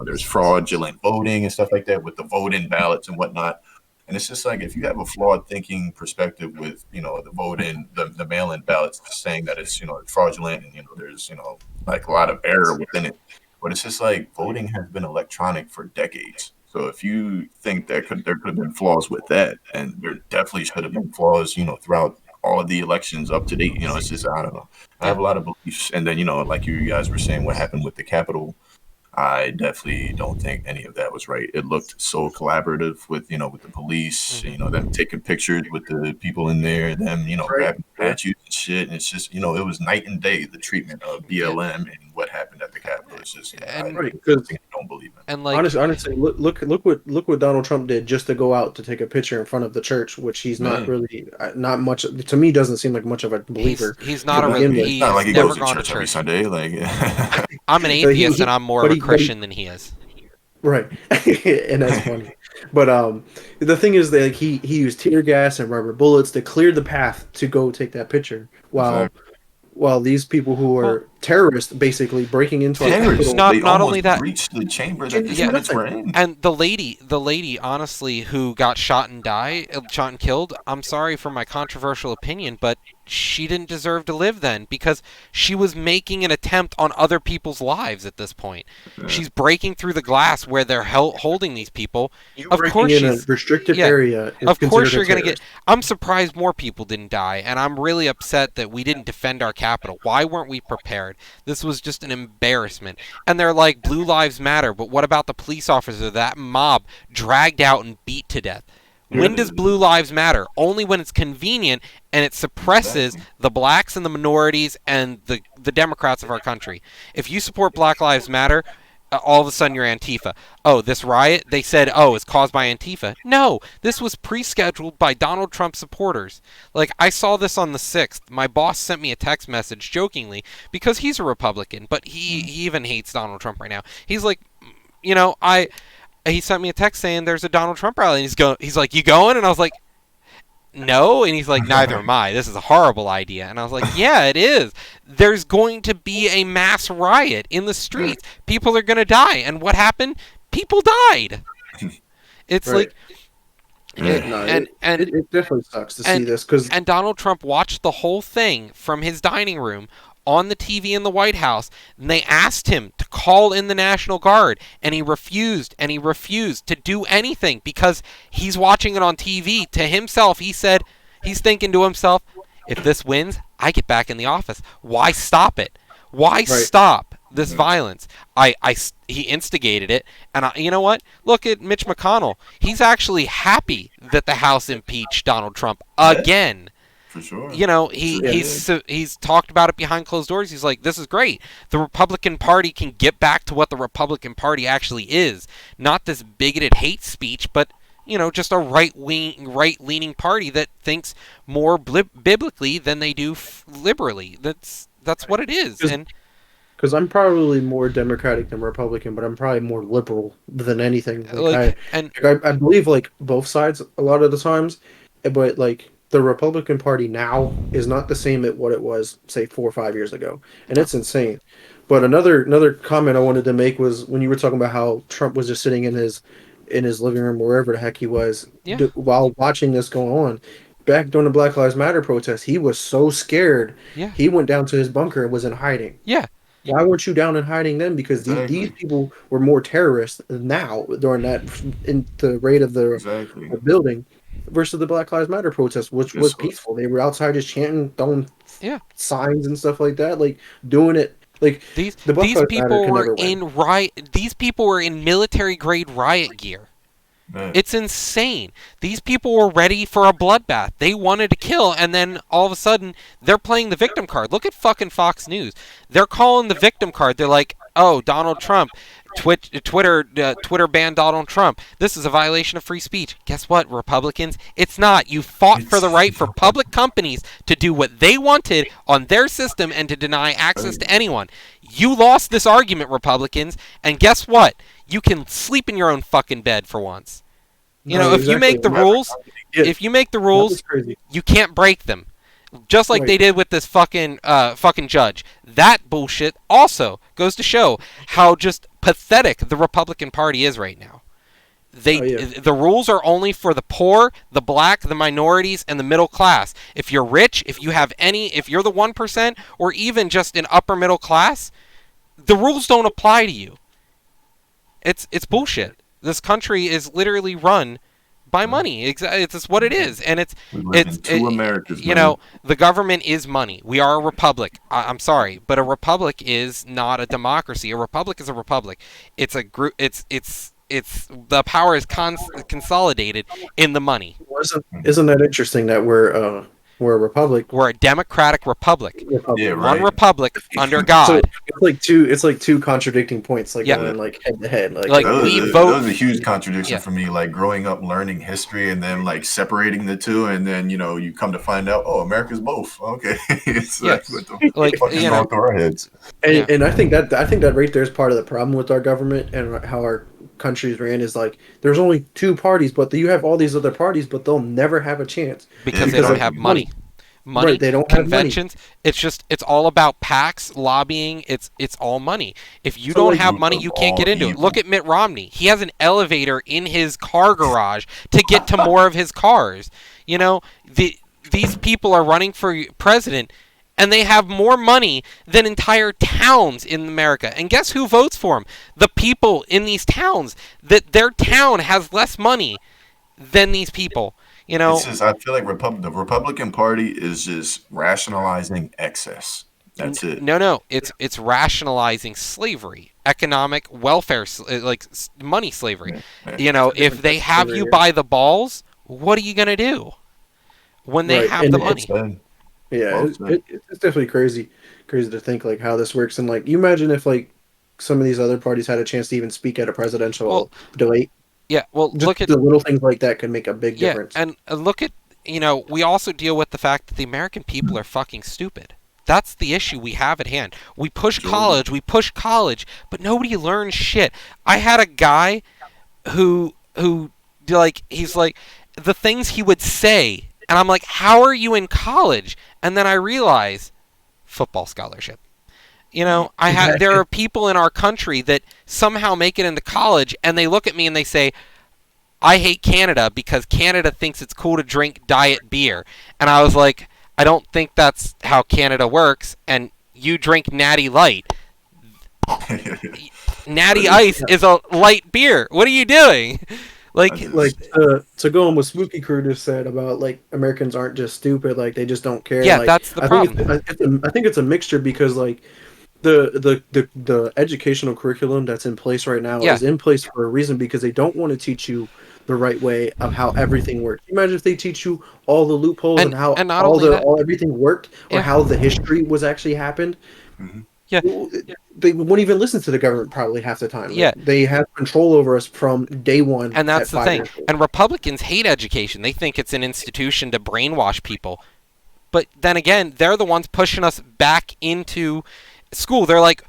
there's fraudulent voting and stuff like that with the vote-in ballots and whatnot. And it's just like, if you have a flawed thinking perspective with, the vote-in, the mail-in ballots, saying that it's, fraudulent and, there's, like a lot of error within it. But it's just like voting has been electronic for decades. So if you think there could have been flaws with that, and there definitely should have been flaws, throughout all of the elections up to date. It's just, I don't know. I have a lot of beliefs. And then, like you guys were saying, what happened with the Capitol, I definitely don't think any of that was right. It looked so collaborative with, with the police, them taking pictures with the people in there, them, grabbing statues and shit. And it's just, it was night and day, the treatment of BLM and what happened at the Capitol. It's just, I don't believe it. And like, honestly, look what Donald Trump did just to go out to take a picture in front of the church, which he's not really not much. To me, doesn't seem like much of a believer. he's not It's not like he never goes to gone church every Sunday. Like, I'm an atheist, and I'm more of a Christian than he is. Right, and that's funny. But the thing is that he used tear gas and rubber bullets to clear the path to go take that picture, while these people who are terrorists basically breaking into our terrorists, Capitol. Not only that, reached the chamber that the Yeah. students were in. and the lady, honestly, who got shot and killed. I'm sorry for my controversial opinion, but she didn't deserve to live then, because she was making an attempt on other people's lives at this point. Yeah. She's breaking through the glass where they're holding these people. You Of breaking course in a she's- restricted yeah. area. Is Of course considered a you're going to get... terrorist. I'm surprised more people didn't die, and I'm really upset that we didn't defend our Capitol. Why weren't we prepared? This was just an embarrassment. And they're like, Blue Lives Matter, but what about the police officer that mob dragged out and beat to death? When does Blue Lives Matter? Only when it's convenient and it suppresses the blacks and the minorities and the Democrats of our country. If you support Black Lives Matter, all of a sudden you're Antifa. Oh, this riot, they said, oh, it's caused by Antifa. No, this was pre-scheduled by Donald Trump supporters. Like, I saw this on the 6th. My boss sent me a text message jokingly, because he's a Republican, but he even hates Donald Trump right now. He's like, he sent me a text saying there's a Donald Trump rally, and he's like, you going? And I was like, no. And he's like, neither am I. This is a horrible idea. And I was like, yeah, it is. There's going to be a mass riot in the streets. People are going to die. And what happened? People died. It's Right. like, It definitely sucks to see this, because and Donald Trump watched the whole thing from his dining room on the TV in the White House, and they asked him to call in the National Guard, and he refused to do anything because he's watching it on TV. To himself, he said, he's thinking to himself, if this wins, I get back in the office. Why stop it? Why stop this violence? He instigated it, and you know what? Look at Mitch McConnell. He's actually happy that the House impeached Donald Trump again. For sure. You know, he's talked about it behind closed doors. He's like, this is great. The Republican Party can get back to what the Republican Party actually is. Not this bigoted hate speech, but, you know, just a right-leaning party that thinks more biblically than they do liberally. That's what it is. And because I'm probably more Democratic than Republican, but I'm probably more liberal than anything. I believe like both sides a lot of the times, but like the Republican Party now is not the same at what it was, say, 4 or 5 years ago, and it's insane. But another comment I wanted to make was when you were talking about how Trump was just sitting in his living room, wherever the heck he was, while watching this go on. Back during the Black Lives Matter protest, he was so scared. Yeah. He went down to his bunker and was in hiding. Yeah. Why weren't you down in hiding then? Because these people were more terrorists now during that in the raid of the building versus the Black Lives Matter protest, which was peaceful. They were outside just chanting, throwing signs and stuff like that, like doing it. Like these people were These people were in military grade riot gear. Man. It's insane. These people were ready for a bloodbath. They wanted to kill, and then all of a sudden, they're playing the victim card. Look at fucking Fox News. They're calling the victim card. They're like, oh, Donald Trump. Twitter banned Donald Trump. This is a violation of free speech. Guess what, Republicans? It's not. You fought for the right for public companies to do what they wanted on their system and to deny access to anyone. You lost this argument, Republicans, and guess what? You can sleep in your own fucking bed for once. You know, if you make the rules, you can't break them. Just like they did with this fucking judge. That bullshit also goes to show how just pathetic the Republican Party is right now. The rules are only for the poor, the black, the minorities, and the middle class. If you're rich, if you're the 1%, or even just an upper middle class, the rules don't apply to you. It's bullshit. This country is literally run by money. It's what it is, and it's Americas. You know, the government is money. We are a republic. I'm sorry, but a republic is not a democracy. A republic is a republic. It's a group. It's the power is consolidated in the money. Isn't that interesting that we're a republic? We're a democratic republic. Yeah, right. One republic under God. So it's like two contradicting points, like going like head to head. Like that was a huge contradiction for me. Like growing up, learning history, and then like separating the two, and then you come to find out, oh, America's both. Okay, through our heads. And I think that right there is part of the problem with our government and how our countries ran is like there's only two parties, but you have all these other parties, but they'll never have a chance because they don't have money. Right, they don't conventions. Have money. It's all about PACs, lobbying. It's all money. If you don't have money, you can't get into it. Look at Mitt Romney. He has an elevator in his car garage to get to more of his cars. You know, these people are running for president, and they have more money than entire towns in America. And guess who votes for them? The people in these towns. That their town has less money than these people. You know, I feel like the Republican Party is just rationalizing excess. That's it. No, it's rationalizing slavery, economic welfare, like money slavery. Yeah. You know, if they have you by the balls, what are you gonna do when they have the money? Yeah, it's definitely crazy to think like how this works, and like you imagine if like some of these other parties had a chance to even speak at a presidential debate. Yeah, well, just look at the little things like that could make a big difference. And look at we also deal with the fact that the American people are fucking stupid. That's the issue we have at hand. We push college, but nobody learns shit. I had a guy who like he's like the things he would say, and I'm like, how are you in college? And then I realize football scholarship. You know, there are people in our country that somehow make it into college, and they look at me and they say, I hate Canada because Canada thinks it's cool to drink diet beer. And I was like, I don't think that's how Canada works. And you drink Natty Light. Natty Ice is a light beer. What are you doing? Like To go on what Spooky Crew just said about like Americans aren't just stupid, like they just don't care. Yeah, like, that's the problem. I think it's a mixture because like the educational curriculum that's in place right now is in place for a reason because they don't want to teach you the right way of how everything works. Imagine if they teach you all the loopholes and how all everything worked or how the history was actually happened. Mhm. Yeah. They won't even listen to the government probably half the time. Yeah. They have control over us from day one. And that's the thing. years old. And Republicans hate education. They think it's an institution to brainwash people. But then again, they're the ones pushing us back into school. They're like,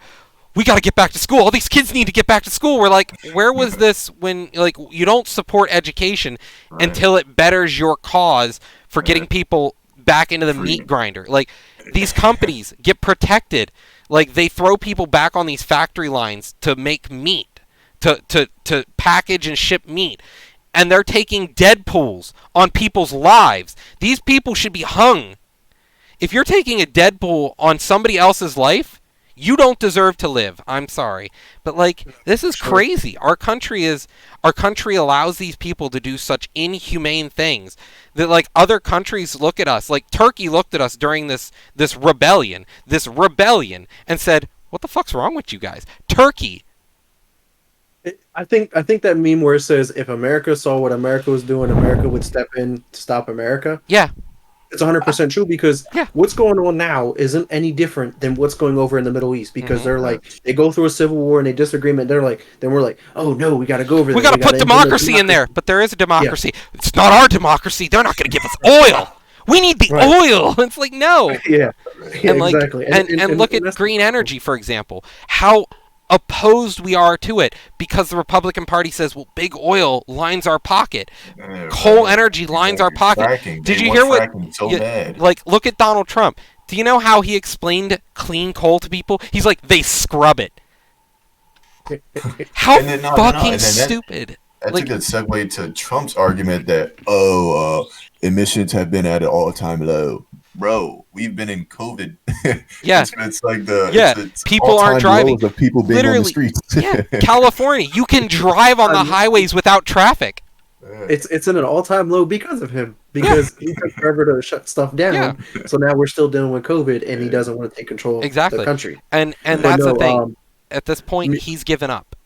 we got to get back to school. All these kids need to get back to school. We're like, where was this when, like, you don't support education until it betters your cause for getting people back into the meat grinder. Like, these companies get protected. Like, they throw people back on these factory lines to make meat, to package and ship meat. And they're taking Deadpools on people's lives. These people should be hung. If you're taking a Deadpool on somebody else's life, you don't deserve to live. I'm sorry. But, like, this is crazy. Our country allows these people to do such inhumane things that, like, other countries look at us. Like, Turkey looked at us during this rebellion, and said, what the fuck's wrong with you guys? Turkey. I think that meme where it says, if America saw what America was doing, America would step in to stop America. Yeah. It's 100% true because what's going on now isn't any different than what's going over in the Middle East because they're like, they go through a civil war and they disagreement. Then we're like, oh no, we got to go over there. We got to put democracy in there. But there is a democracy. Yeah. It's not our democracy. They're not going to give us oil. We need the oil. It's like, no. Yeah, and like, exactly. And look at green energy, for example. How opposed we are to it because the Republican Party says, well, big oil lines our pocket. Coal energy lines our pocket. Did you hear what? Like, look at Donald Trump. Do you know how he explained clean coal to people? He's like, they scrub it. How fucking stupid. That's like, a good segue to Trump's argument that, emissions have been at an all-time low. Bro, we've been in COVID. Yeah, it's like the it's people aren't driving. Of people being on the streets. Yeah, California, you can drive on the highways without traffic. It's in an all-time low because of him. Because he took forever to shut stuff down. Yeah. So now we're still dealing with COVID, and he doesn't want to take control of the country. And that's the thing. At this point, he's given up.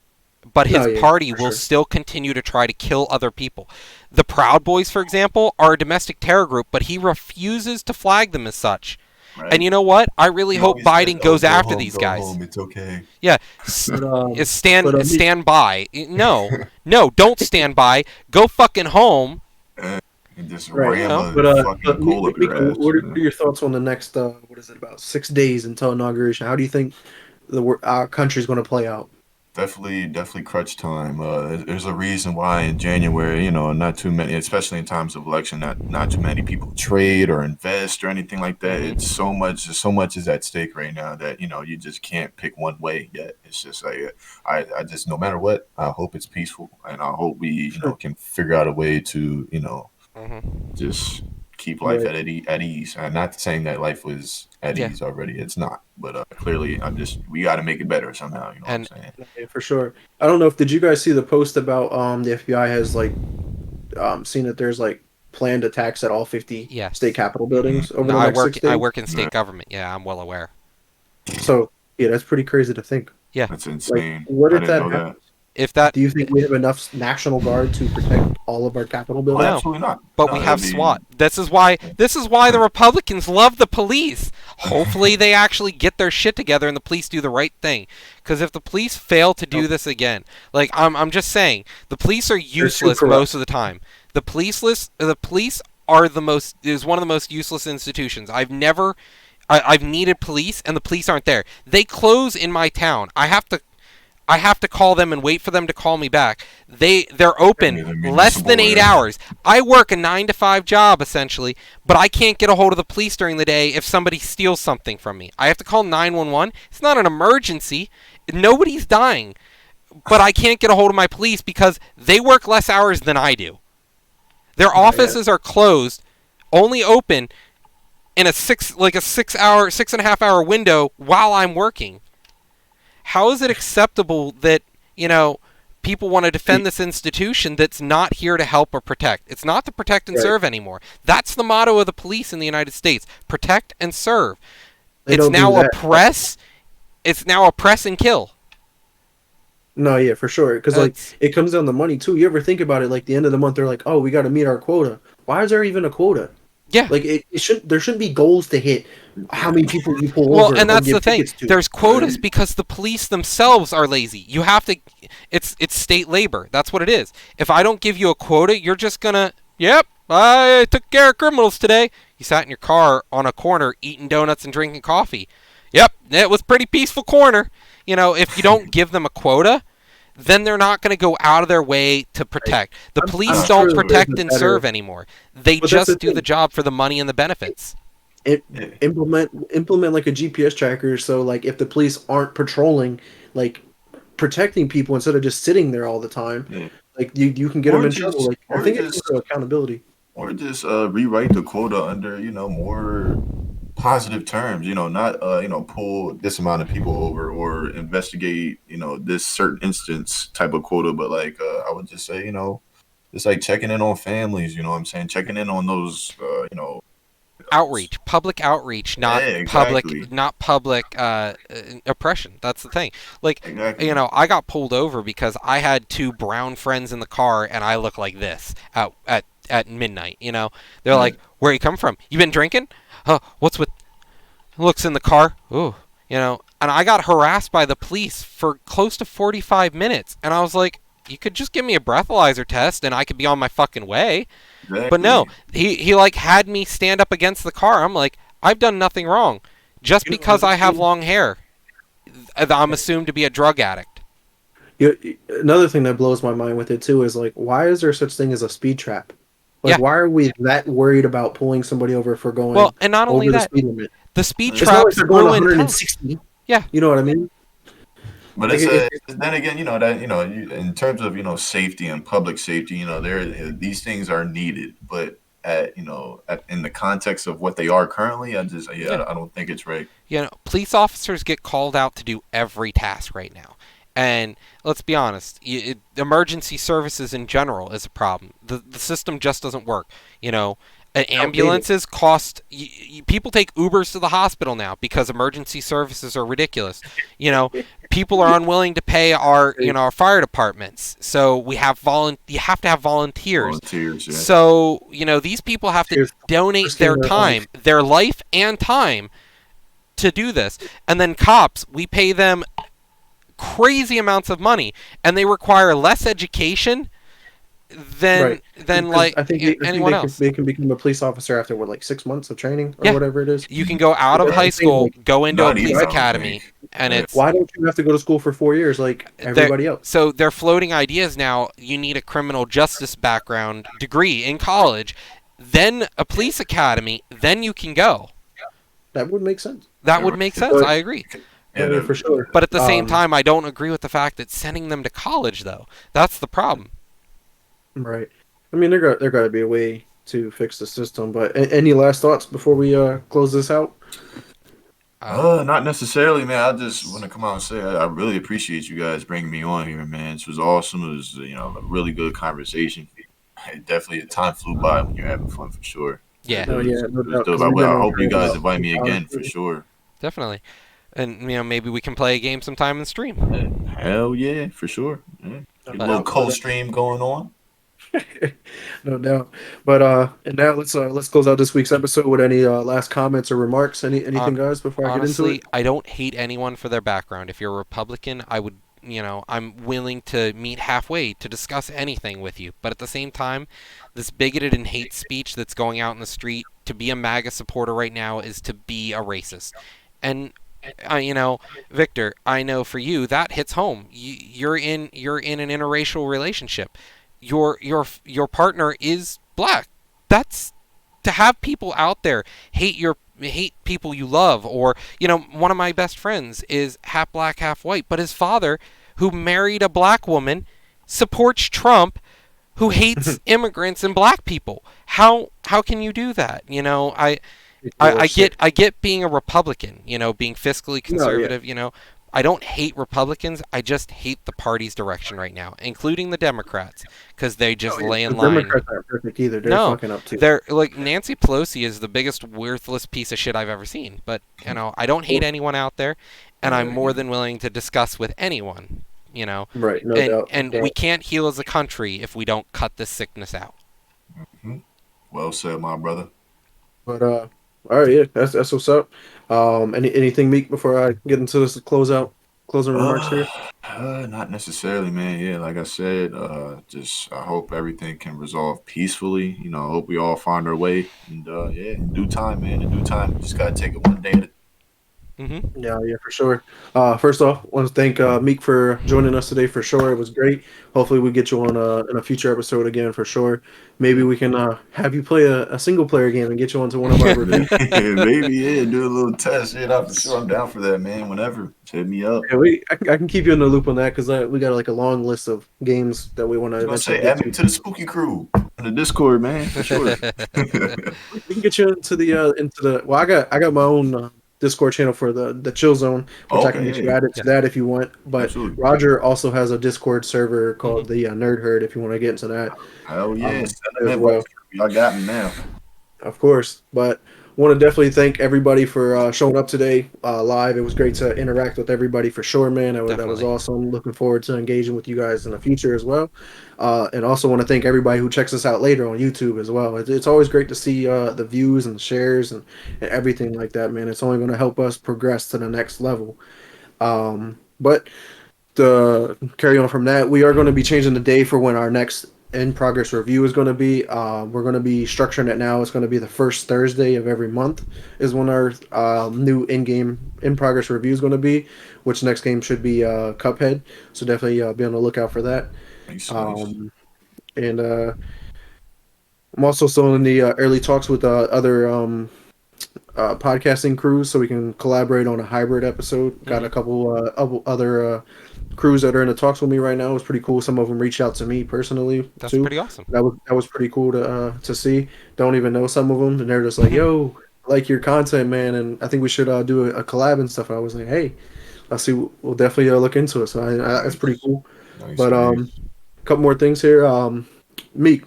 But his party will still continue to try to kill other people. The Proud Boys, for example, are a domestic terror group, but he refuses to flag them as such. Right. And you know what? I really hope Biden goes after these guys. It's okay. Yeah, stand by. No, don't stand by. Go fucking home. And just ram a fucking coal up your ass. What are your thoughts on the next? About 6 days until inauguration? How do you think our country's going to play out? Definitely crunch time. There's a reason why in January, not too many, especially in times of election, not too many people trade or invest or anything like that. It's so much is at stake right now that, you just can't pick one way yet. It's just like, I just, no matter what, I hope it's peaceful and I hope we, can figure out a way to, just keep life at ease. I'm not saying that life was at ease already. It's not. But clearly, we got to make it better somehow. You know what I'm saying? Yeah, for sure. I don't know if did you guys see the post about the FBI has seen that there's planned attacks at all 50 state capitol buildings over the next 6 days? I work in state government. Yeah, I'm well aware. So yeah, that's pretty crazy to think. Yeah, that's insane. What if that happens? Do you think we have enough National Guard to protect all of our Capitol buildings? No, absolutely not. But we have SWAT. This is why the Republicans love the police. Hopefully they actually get their shit together and the police do the right thing. Because if the police fail to do this again, I'm just saying, the police are useless most of the time. The police is one of the most useless institutions. I've needed police and the police aren't there. They close in my town. I have to call them and wait for them to call me back. They're open less than 8 hours. I work a 9-to-5 job, essentially, but I can't get a hold of the police during the day if somebody steals something from me. I have to call 911. It's not an emergency. Nobody's dying. But I can't get a hold of my police because they work less hours than I do. Their offices are closed, only open in a 6.5 hour window while I'm working. How is it acceptable that, people want to defend this institution that's not here to help or protect? It's not to protect and Right. serve anymore. That's the motto of the police in the United States. Protect and serve. They It's don't do now that. oppress. It's now oppress and kill. No, yeah, for sure. Because like That's- it comes down to money too. You ever think about it? Like the end of the month, they're like, "Oh, we got to meet our quota." Why is there even a quota? Yeah. Like it should. There shouldn't be goals to hit. How many people you pull Well, over? and or that's give the thing. tickets to. There's quotas because the police themselves are lazy. You have to. It's state labor. That's what it is. If I don't give you a quota, you're just gonna. Yep, I took care of criminals today. You sat in your car on a corner eating donuts and drinking coffee. Yep, it was a pretty peaceful corner. If you don't give them a quota, then they're not going to go out of their way to protect. The I'm police sure don't there protect is a and better- serve anymore. They But that's just the do the thing. job for the money and the benefits. Implement like a GPS tracker. So like if the police aren't patrolling, like protecting people instead of just sitting there all the time, Yeah. like you can get Or them in just- trouble. Like I or think it's just- also accountability. Or just rewrite the quota under, more positive terms, not, pull this amount of people over or investigate, this certain instance type of quota, but like, I would just say, it's like checking in on families, you know what I'm saying? Checking in on those, Outreach, public outreach, not Yeah, exactly. public oppression. That's the thing. Like, Exactly. I got pulled over because I had two brown friends in the car and I look like this at midnight. They're like, "Where you come from? You been drinking? What's with?" Looks in the car. Ooh, and I got harassed by the police for close to 45 minutes, and I was like, "You could just give me a breathalyzer test and I could be on my fucking way." Exactly. But no, he like had me stand up against the car. I'm like, I've done nothing wrong. Just You know, because I have honestly- long hair, I'm assumed to be a drug addict. Another thing that blows my mind with it too is like, why is there such thing as a speed trap? Like, Yeah. why are we that worried about pulling somebody over for going Well, and not over only the that, speed limit? the speed It's It's not like traps they're going ruin health. 160. Yeah. You know what I mean? But Like, then again, that in terms of safety and public safety, these things are needed, but in the context of what they are currently, I don't think it's right. Police officers get called out to do every task right now. And let's be honest, emergency services in general is a problem. The system just doesn't work. Ambulances cost. People take Ubers to the hospital now because emergency services are ridiculous. People are unwilling to pay our fire departments. So you have to have volunteers. Volunteers, yeah. So these people have to Here's- donate risking their their time, their life and time to do this. And then cops, we pay them crazy amounts of money, and they require less education than Right. than Because like I think anyone else. They can become a police officer after 6 months of training or Yeah. whatever it is. You can go out of Yeah, I high think, school, go into a Not even, police I don't academy, think. and Yeah. it's Why don't you have to go to school for 4 years like everybody else? so they're floating ideas now. You need a criminal justice background degree in college, then a police academy, then you can go. That would make sense. That would make sense. But- I agree. Yeah, for sure. But at the same Um, time, I don't agree with the fact that sending them to college, though. That's the problem. Right. I mean, there got to be a way to fix the system. But any last thoughts before we close this out? Not necessarily, man. I just want to come out and say I really appreciate you guys bringing me on here, man. This was awesome. It was, a really good conversation. Definitely, the time flew by when you're having fun for sure. Yeah, Oh, yeah, no It was doubt, 'cause dope. we've I been hope you guys about invite me 2 again hours. for sure. definitely. And maybe we can play a game sometime and stream. Hell yeah, for sure. Yeah. Get a No little doubt. co-stream going on. No doubt. But and now let's close out this week's episode with any last comments or remarks. Anything, guys, before I get into Honestly, it? I don't hate anyone for their background. If you're a Republican, I would, I'm willing to meet halfway to discuss anything with you. But at the same time, this bigoted and hate speech that's going out in the street, to be a MAGA supporter right now is to be a racist. And Victor, I know for you that hits home. You're in an interracial relationship. Your partner is black. That's to have people out there hate people you love, or one of my best friends is half black, half white, but his father, who married a black woman, supports Trump, who hates immigrants and black people. How can you do that? I get being a Republican, being fiscally No, yeah. conservative, I don't hate Republicans. I just hate the party's direction right now, including the Democrats, because they just No, yeah. lay in The line. Democrats aren't perfect either. They're No, fucking up too. they're like Nancy Pelosi is the biggest worthless piece of shit I've ever seen. But I don't hate anyone out there, and I'm more than willing to discuss with anyone. Right, no and doubt. and Yeah. we can't heal as a country if we don't cut this sickness out. Well said, my brother. But all right, yeah, that's what's up. Anything, Meek, before I get into this closing remarks here? Not necessarily, man. Yeah, like I said, just I hope everything can resolve peacefully. I hope we all find our way. And yeah, in due time, man. In due time, just gotta take it one day at a Yeah, for sure. First off, want to thank Meek for joining us today for sure. It was great. Hopefully, we get you on in a future episode again for sure. Maybe we can have you play a single player game and get you onto one of our reviews. Maybe, yeah, do a little test. Yeah, for sure. I'm down for that, man. Whenever. Just hit me up. Yeah, I can keep you in the loop on that because we got like a long list of games that we want to I was eventually gonna say, get add me to. to the spooky crew on the Discord, man. For sure. We can get you into the. Well, I got my own Discord channel for the Chill Zone, which I can get you added to that if you want. But Absolutely. Roger also has a Discord server called the Nerd Herd if you want to get into that. Hell yeah. Send as them well. Y'all got me now. Of course, but want to definitely thank everybody for showing up today live. It was great to interact with everybody for sure, man. That was Definitely. awesome. Looking forward to engaging with you guys in the future as well. And also want to thank everybody who checks us out later on YouTube as well. It's always great to see the views and the shares and everything like that, man. It's only going to help us progress to the next level. But to carry on from that, we are going to be changing the day for when our next in progress review is going to be. We're going to be structuring it now. It's going to be the first Thursday of every month is when our new in progress review is going to be, which next game should be Cuphead. So definitely be on the lookout for that. Nice. And I'm also still in the early talks with other podcasting crews so we can collaborate on a hybrid episode. Got a couple other crews that are in the talks with me right now. It's pretty cool. Some of them reached out to me personally That's too. pretty awesome. That was pretty cool to see. Don't even know some of them, and they're just like, "Yo, I like your content, man, and I think we should do a collab and stuff." And I was like, "Hey, I'll see. We'll definitely look into it." So that's pretty cool. Nice, But nice. a couple more things here. Meek,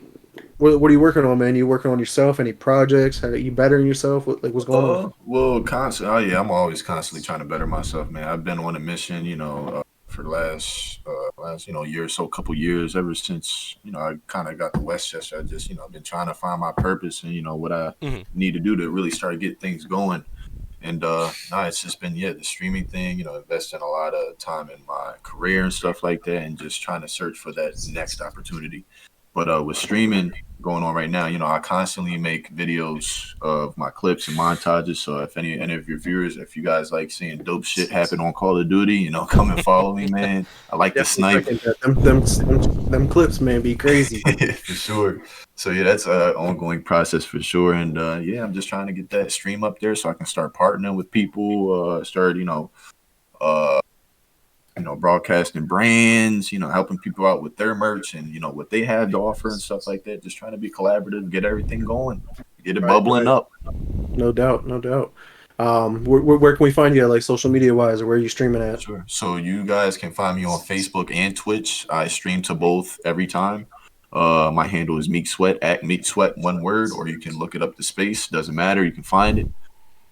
what are you working on, man? You working on yourself? Any projects? Are you bettering yourself? What's going on? Well, constantly. Oh yeah, I'm always constantly trying to better myself, man. I've been on a mission, for the last year or so, couple years, ever since I kind of got to Westchester. I just been trying to find my purpose and what I need to do to really start get things going. And it's just been the streaming thing. Investing a lot of time in my career and stuff like that, and just trying to search for that next opportunity. But with streaming going on right now, I constantly make videos of my clips and montages. So if any of your viewers, if you guys like seeing dope shit happen on Call of Duty, come and follow me, man. I like to snipe. Them clips, man, be crazy. For sure. So that's an ongoing process for sure. And I'm just trying to get that stream up there so I can start partnering with people, start broadcasting brands, helping people out with their merch and, what they have to offer and stuff like that. Just trying to be collaborative, get everything going, get it bubbling up. No doubt, no doubt. Where can we find you, like social media wise, or where are you streaming at? Sure. So you guys can find me on Facebook and Twitch. I stream to both every time. My handle is Meek Sweat, at Meek Sweat, one word, or you can look it up the space. Doesn't matter. You can find it.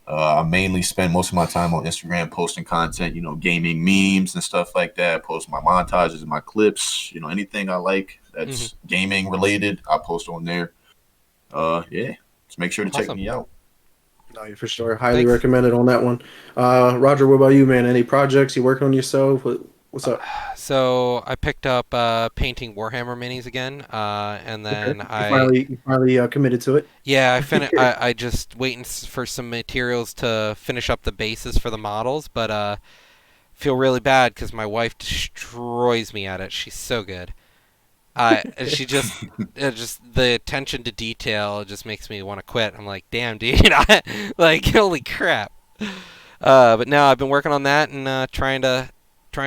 I mainly spend most of my time on Instagram posting content, gaming memes and stuff like that. Post my montages and my clips, anything I like that's gaming related, I post on there. Just make sure to check me out. No, for sure. Highly recommended on that one. Roger, what about you, man? Any projects you working on yourself? What's up? So I picked up painting Warhammer minis again, and then you finally committed to it. Yeah, I just waiting for some materials to finish up the bases for the models, but feel really bad because my wife destroys me at it. She's so good. She just the attention to detail just makes me want to quit. I'm like, damn, dude, like holy crap. But now I've been working on that and trying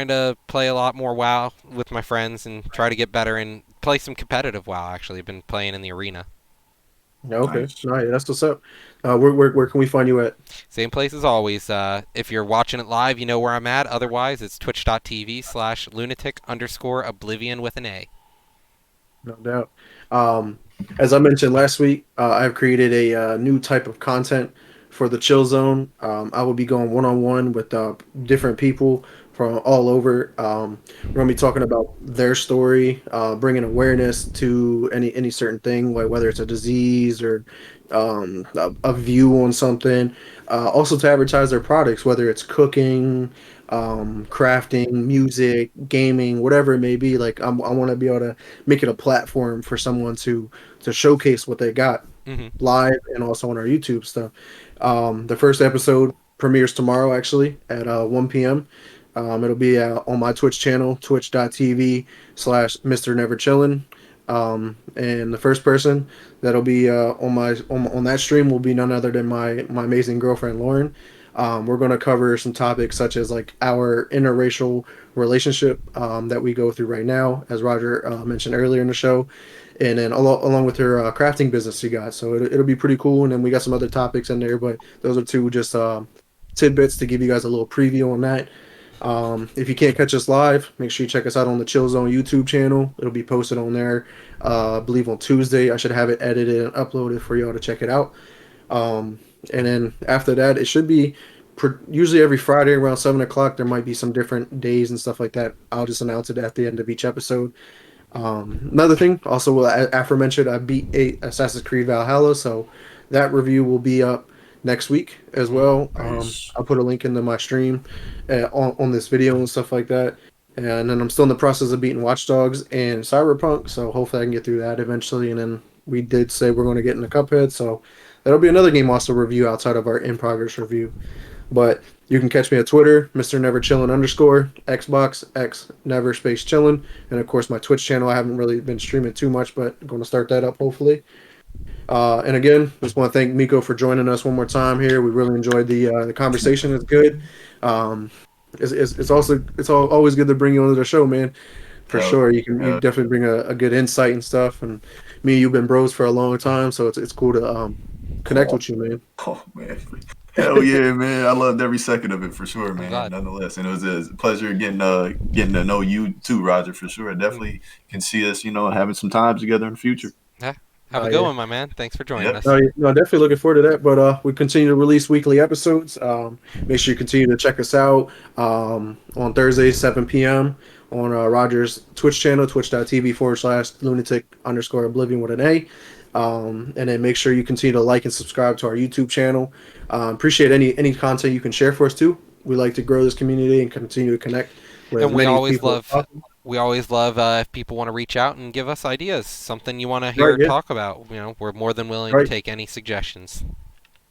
to play a lot more WoW with my friends and try to get better and play some competitive WoW. Actually, I've been playing in the arena. Yeah, okay. Nice. All right, that's what's up. Where can we find you at? Same place as always. If you're watching it live, you know where I'm at. Otherwise, it's twitch.tv/lunatic_oblivion with an A. No doubt. Um, as I mentioned last week, I've created a new type of content for the Chill Zone. I will be going one on one with different people from all over. We're gonna be talking about their story, bringing awareness to any certain thing, like whether it's a disease or a view on something. Also to advertise their products, whether it's cooking, crafting, music, gaming, whatever it may be. Like I want to be able to make it a platform for someone to showcase what they got Hmm. live and also on our YouTube stuff. The first episode premieres tomorrow, actually at 1 p.m. It'll be on my Twitch channel, twitch.tv/Mr. Never Chillin'. And the first person that'll be on that stream will be none other than my amazing girlfriend Lauren. We're going to cover some topics such as like our interracial relationship that we go through right now, as Roger mentioned earlier in the show, and then along with her crafting business she got. So it'll be pretty cool. And then we got some other topics in there, but those are two just tidbits to give you guys a little preview on that. If you can't catch us live, make sure you check us out on the Chill Zone YouTube channel. It'll be posted on there, I believe on Tuesday. I should have it edited and uploaded for y'all to check it out. And then after that, it should be usually every Friday around 7 o'clock. There might be some different days and stuff like that. I'll just announce it at the end of each episode. Another thing, also aforementioned, I beat Assassin's Creed Valhalla, so that review will be up next week as well. Nice. I'll put a link into my stream on this video and stuff like that. And then I'm still in the process of beating Watch Dogs and Cyberpunk, so hopefully I can get through that eventually. And then we did say we're going to get into Cuphead, so that'll be another game also review outside of our in progress review. But you can catch me at Twitter, Mr. Never Chillin' _, Xbox, X Never Space Chillin', and of course my Twitch channel. I haven't really been streaming too much, but I'm going to start that up hopefully. And again, just want to thank Miko for joining us one more time here. We really enjoyed the conversation. It's good. It's always good to bring you onto the show, man. For sure, you definitely bring a good insight and stuff. And me and you've been bros for a long time, so it's cool to connect with you, man. Oh man, hell yeah, man! I loved every second of it for sure, man. glad. Nonetheless, and it was a pleasure getting to know you too, Roger, for sure. I definitely can see us, having some time together in the future. Have a good one, my man. Thanks for joining Yep. us. No, definitely looking forward to that. But we continue to release weekly episodes. Make sure you continue to check us out on Thursday, 7 p.m. on Roger's Twitch channel, twitch.tv/lunatic_oblivion with an A. And then make sure you continue to like and subscribe to our YouTube channel. Appreciate any content you can share for us too. We like to grow this community and continue to connect with And we many always people. love if people want to reach out and give us ideas, something you want to hear Right, yeah. talk about. We're more than willing Right. to take any suggestions.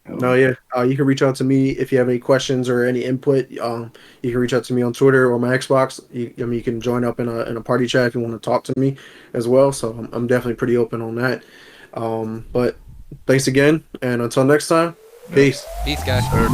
No, yeah. You can reach out to me if you have any questions or any input. You can reach out to me on Twitter or my Xbox. You can join up in a party chat if you want to talk to me as well. So I'm definitely pretty open on that. But thanks again, and until next time, peace. Peace, guys. Sure.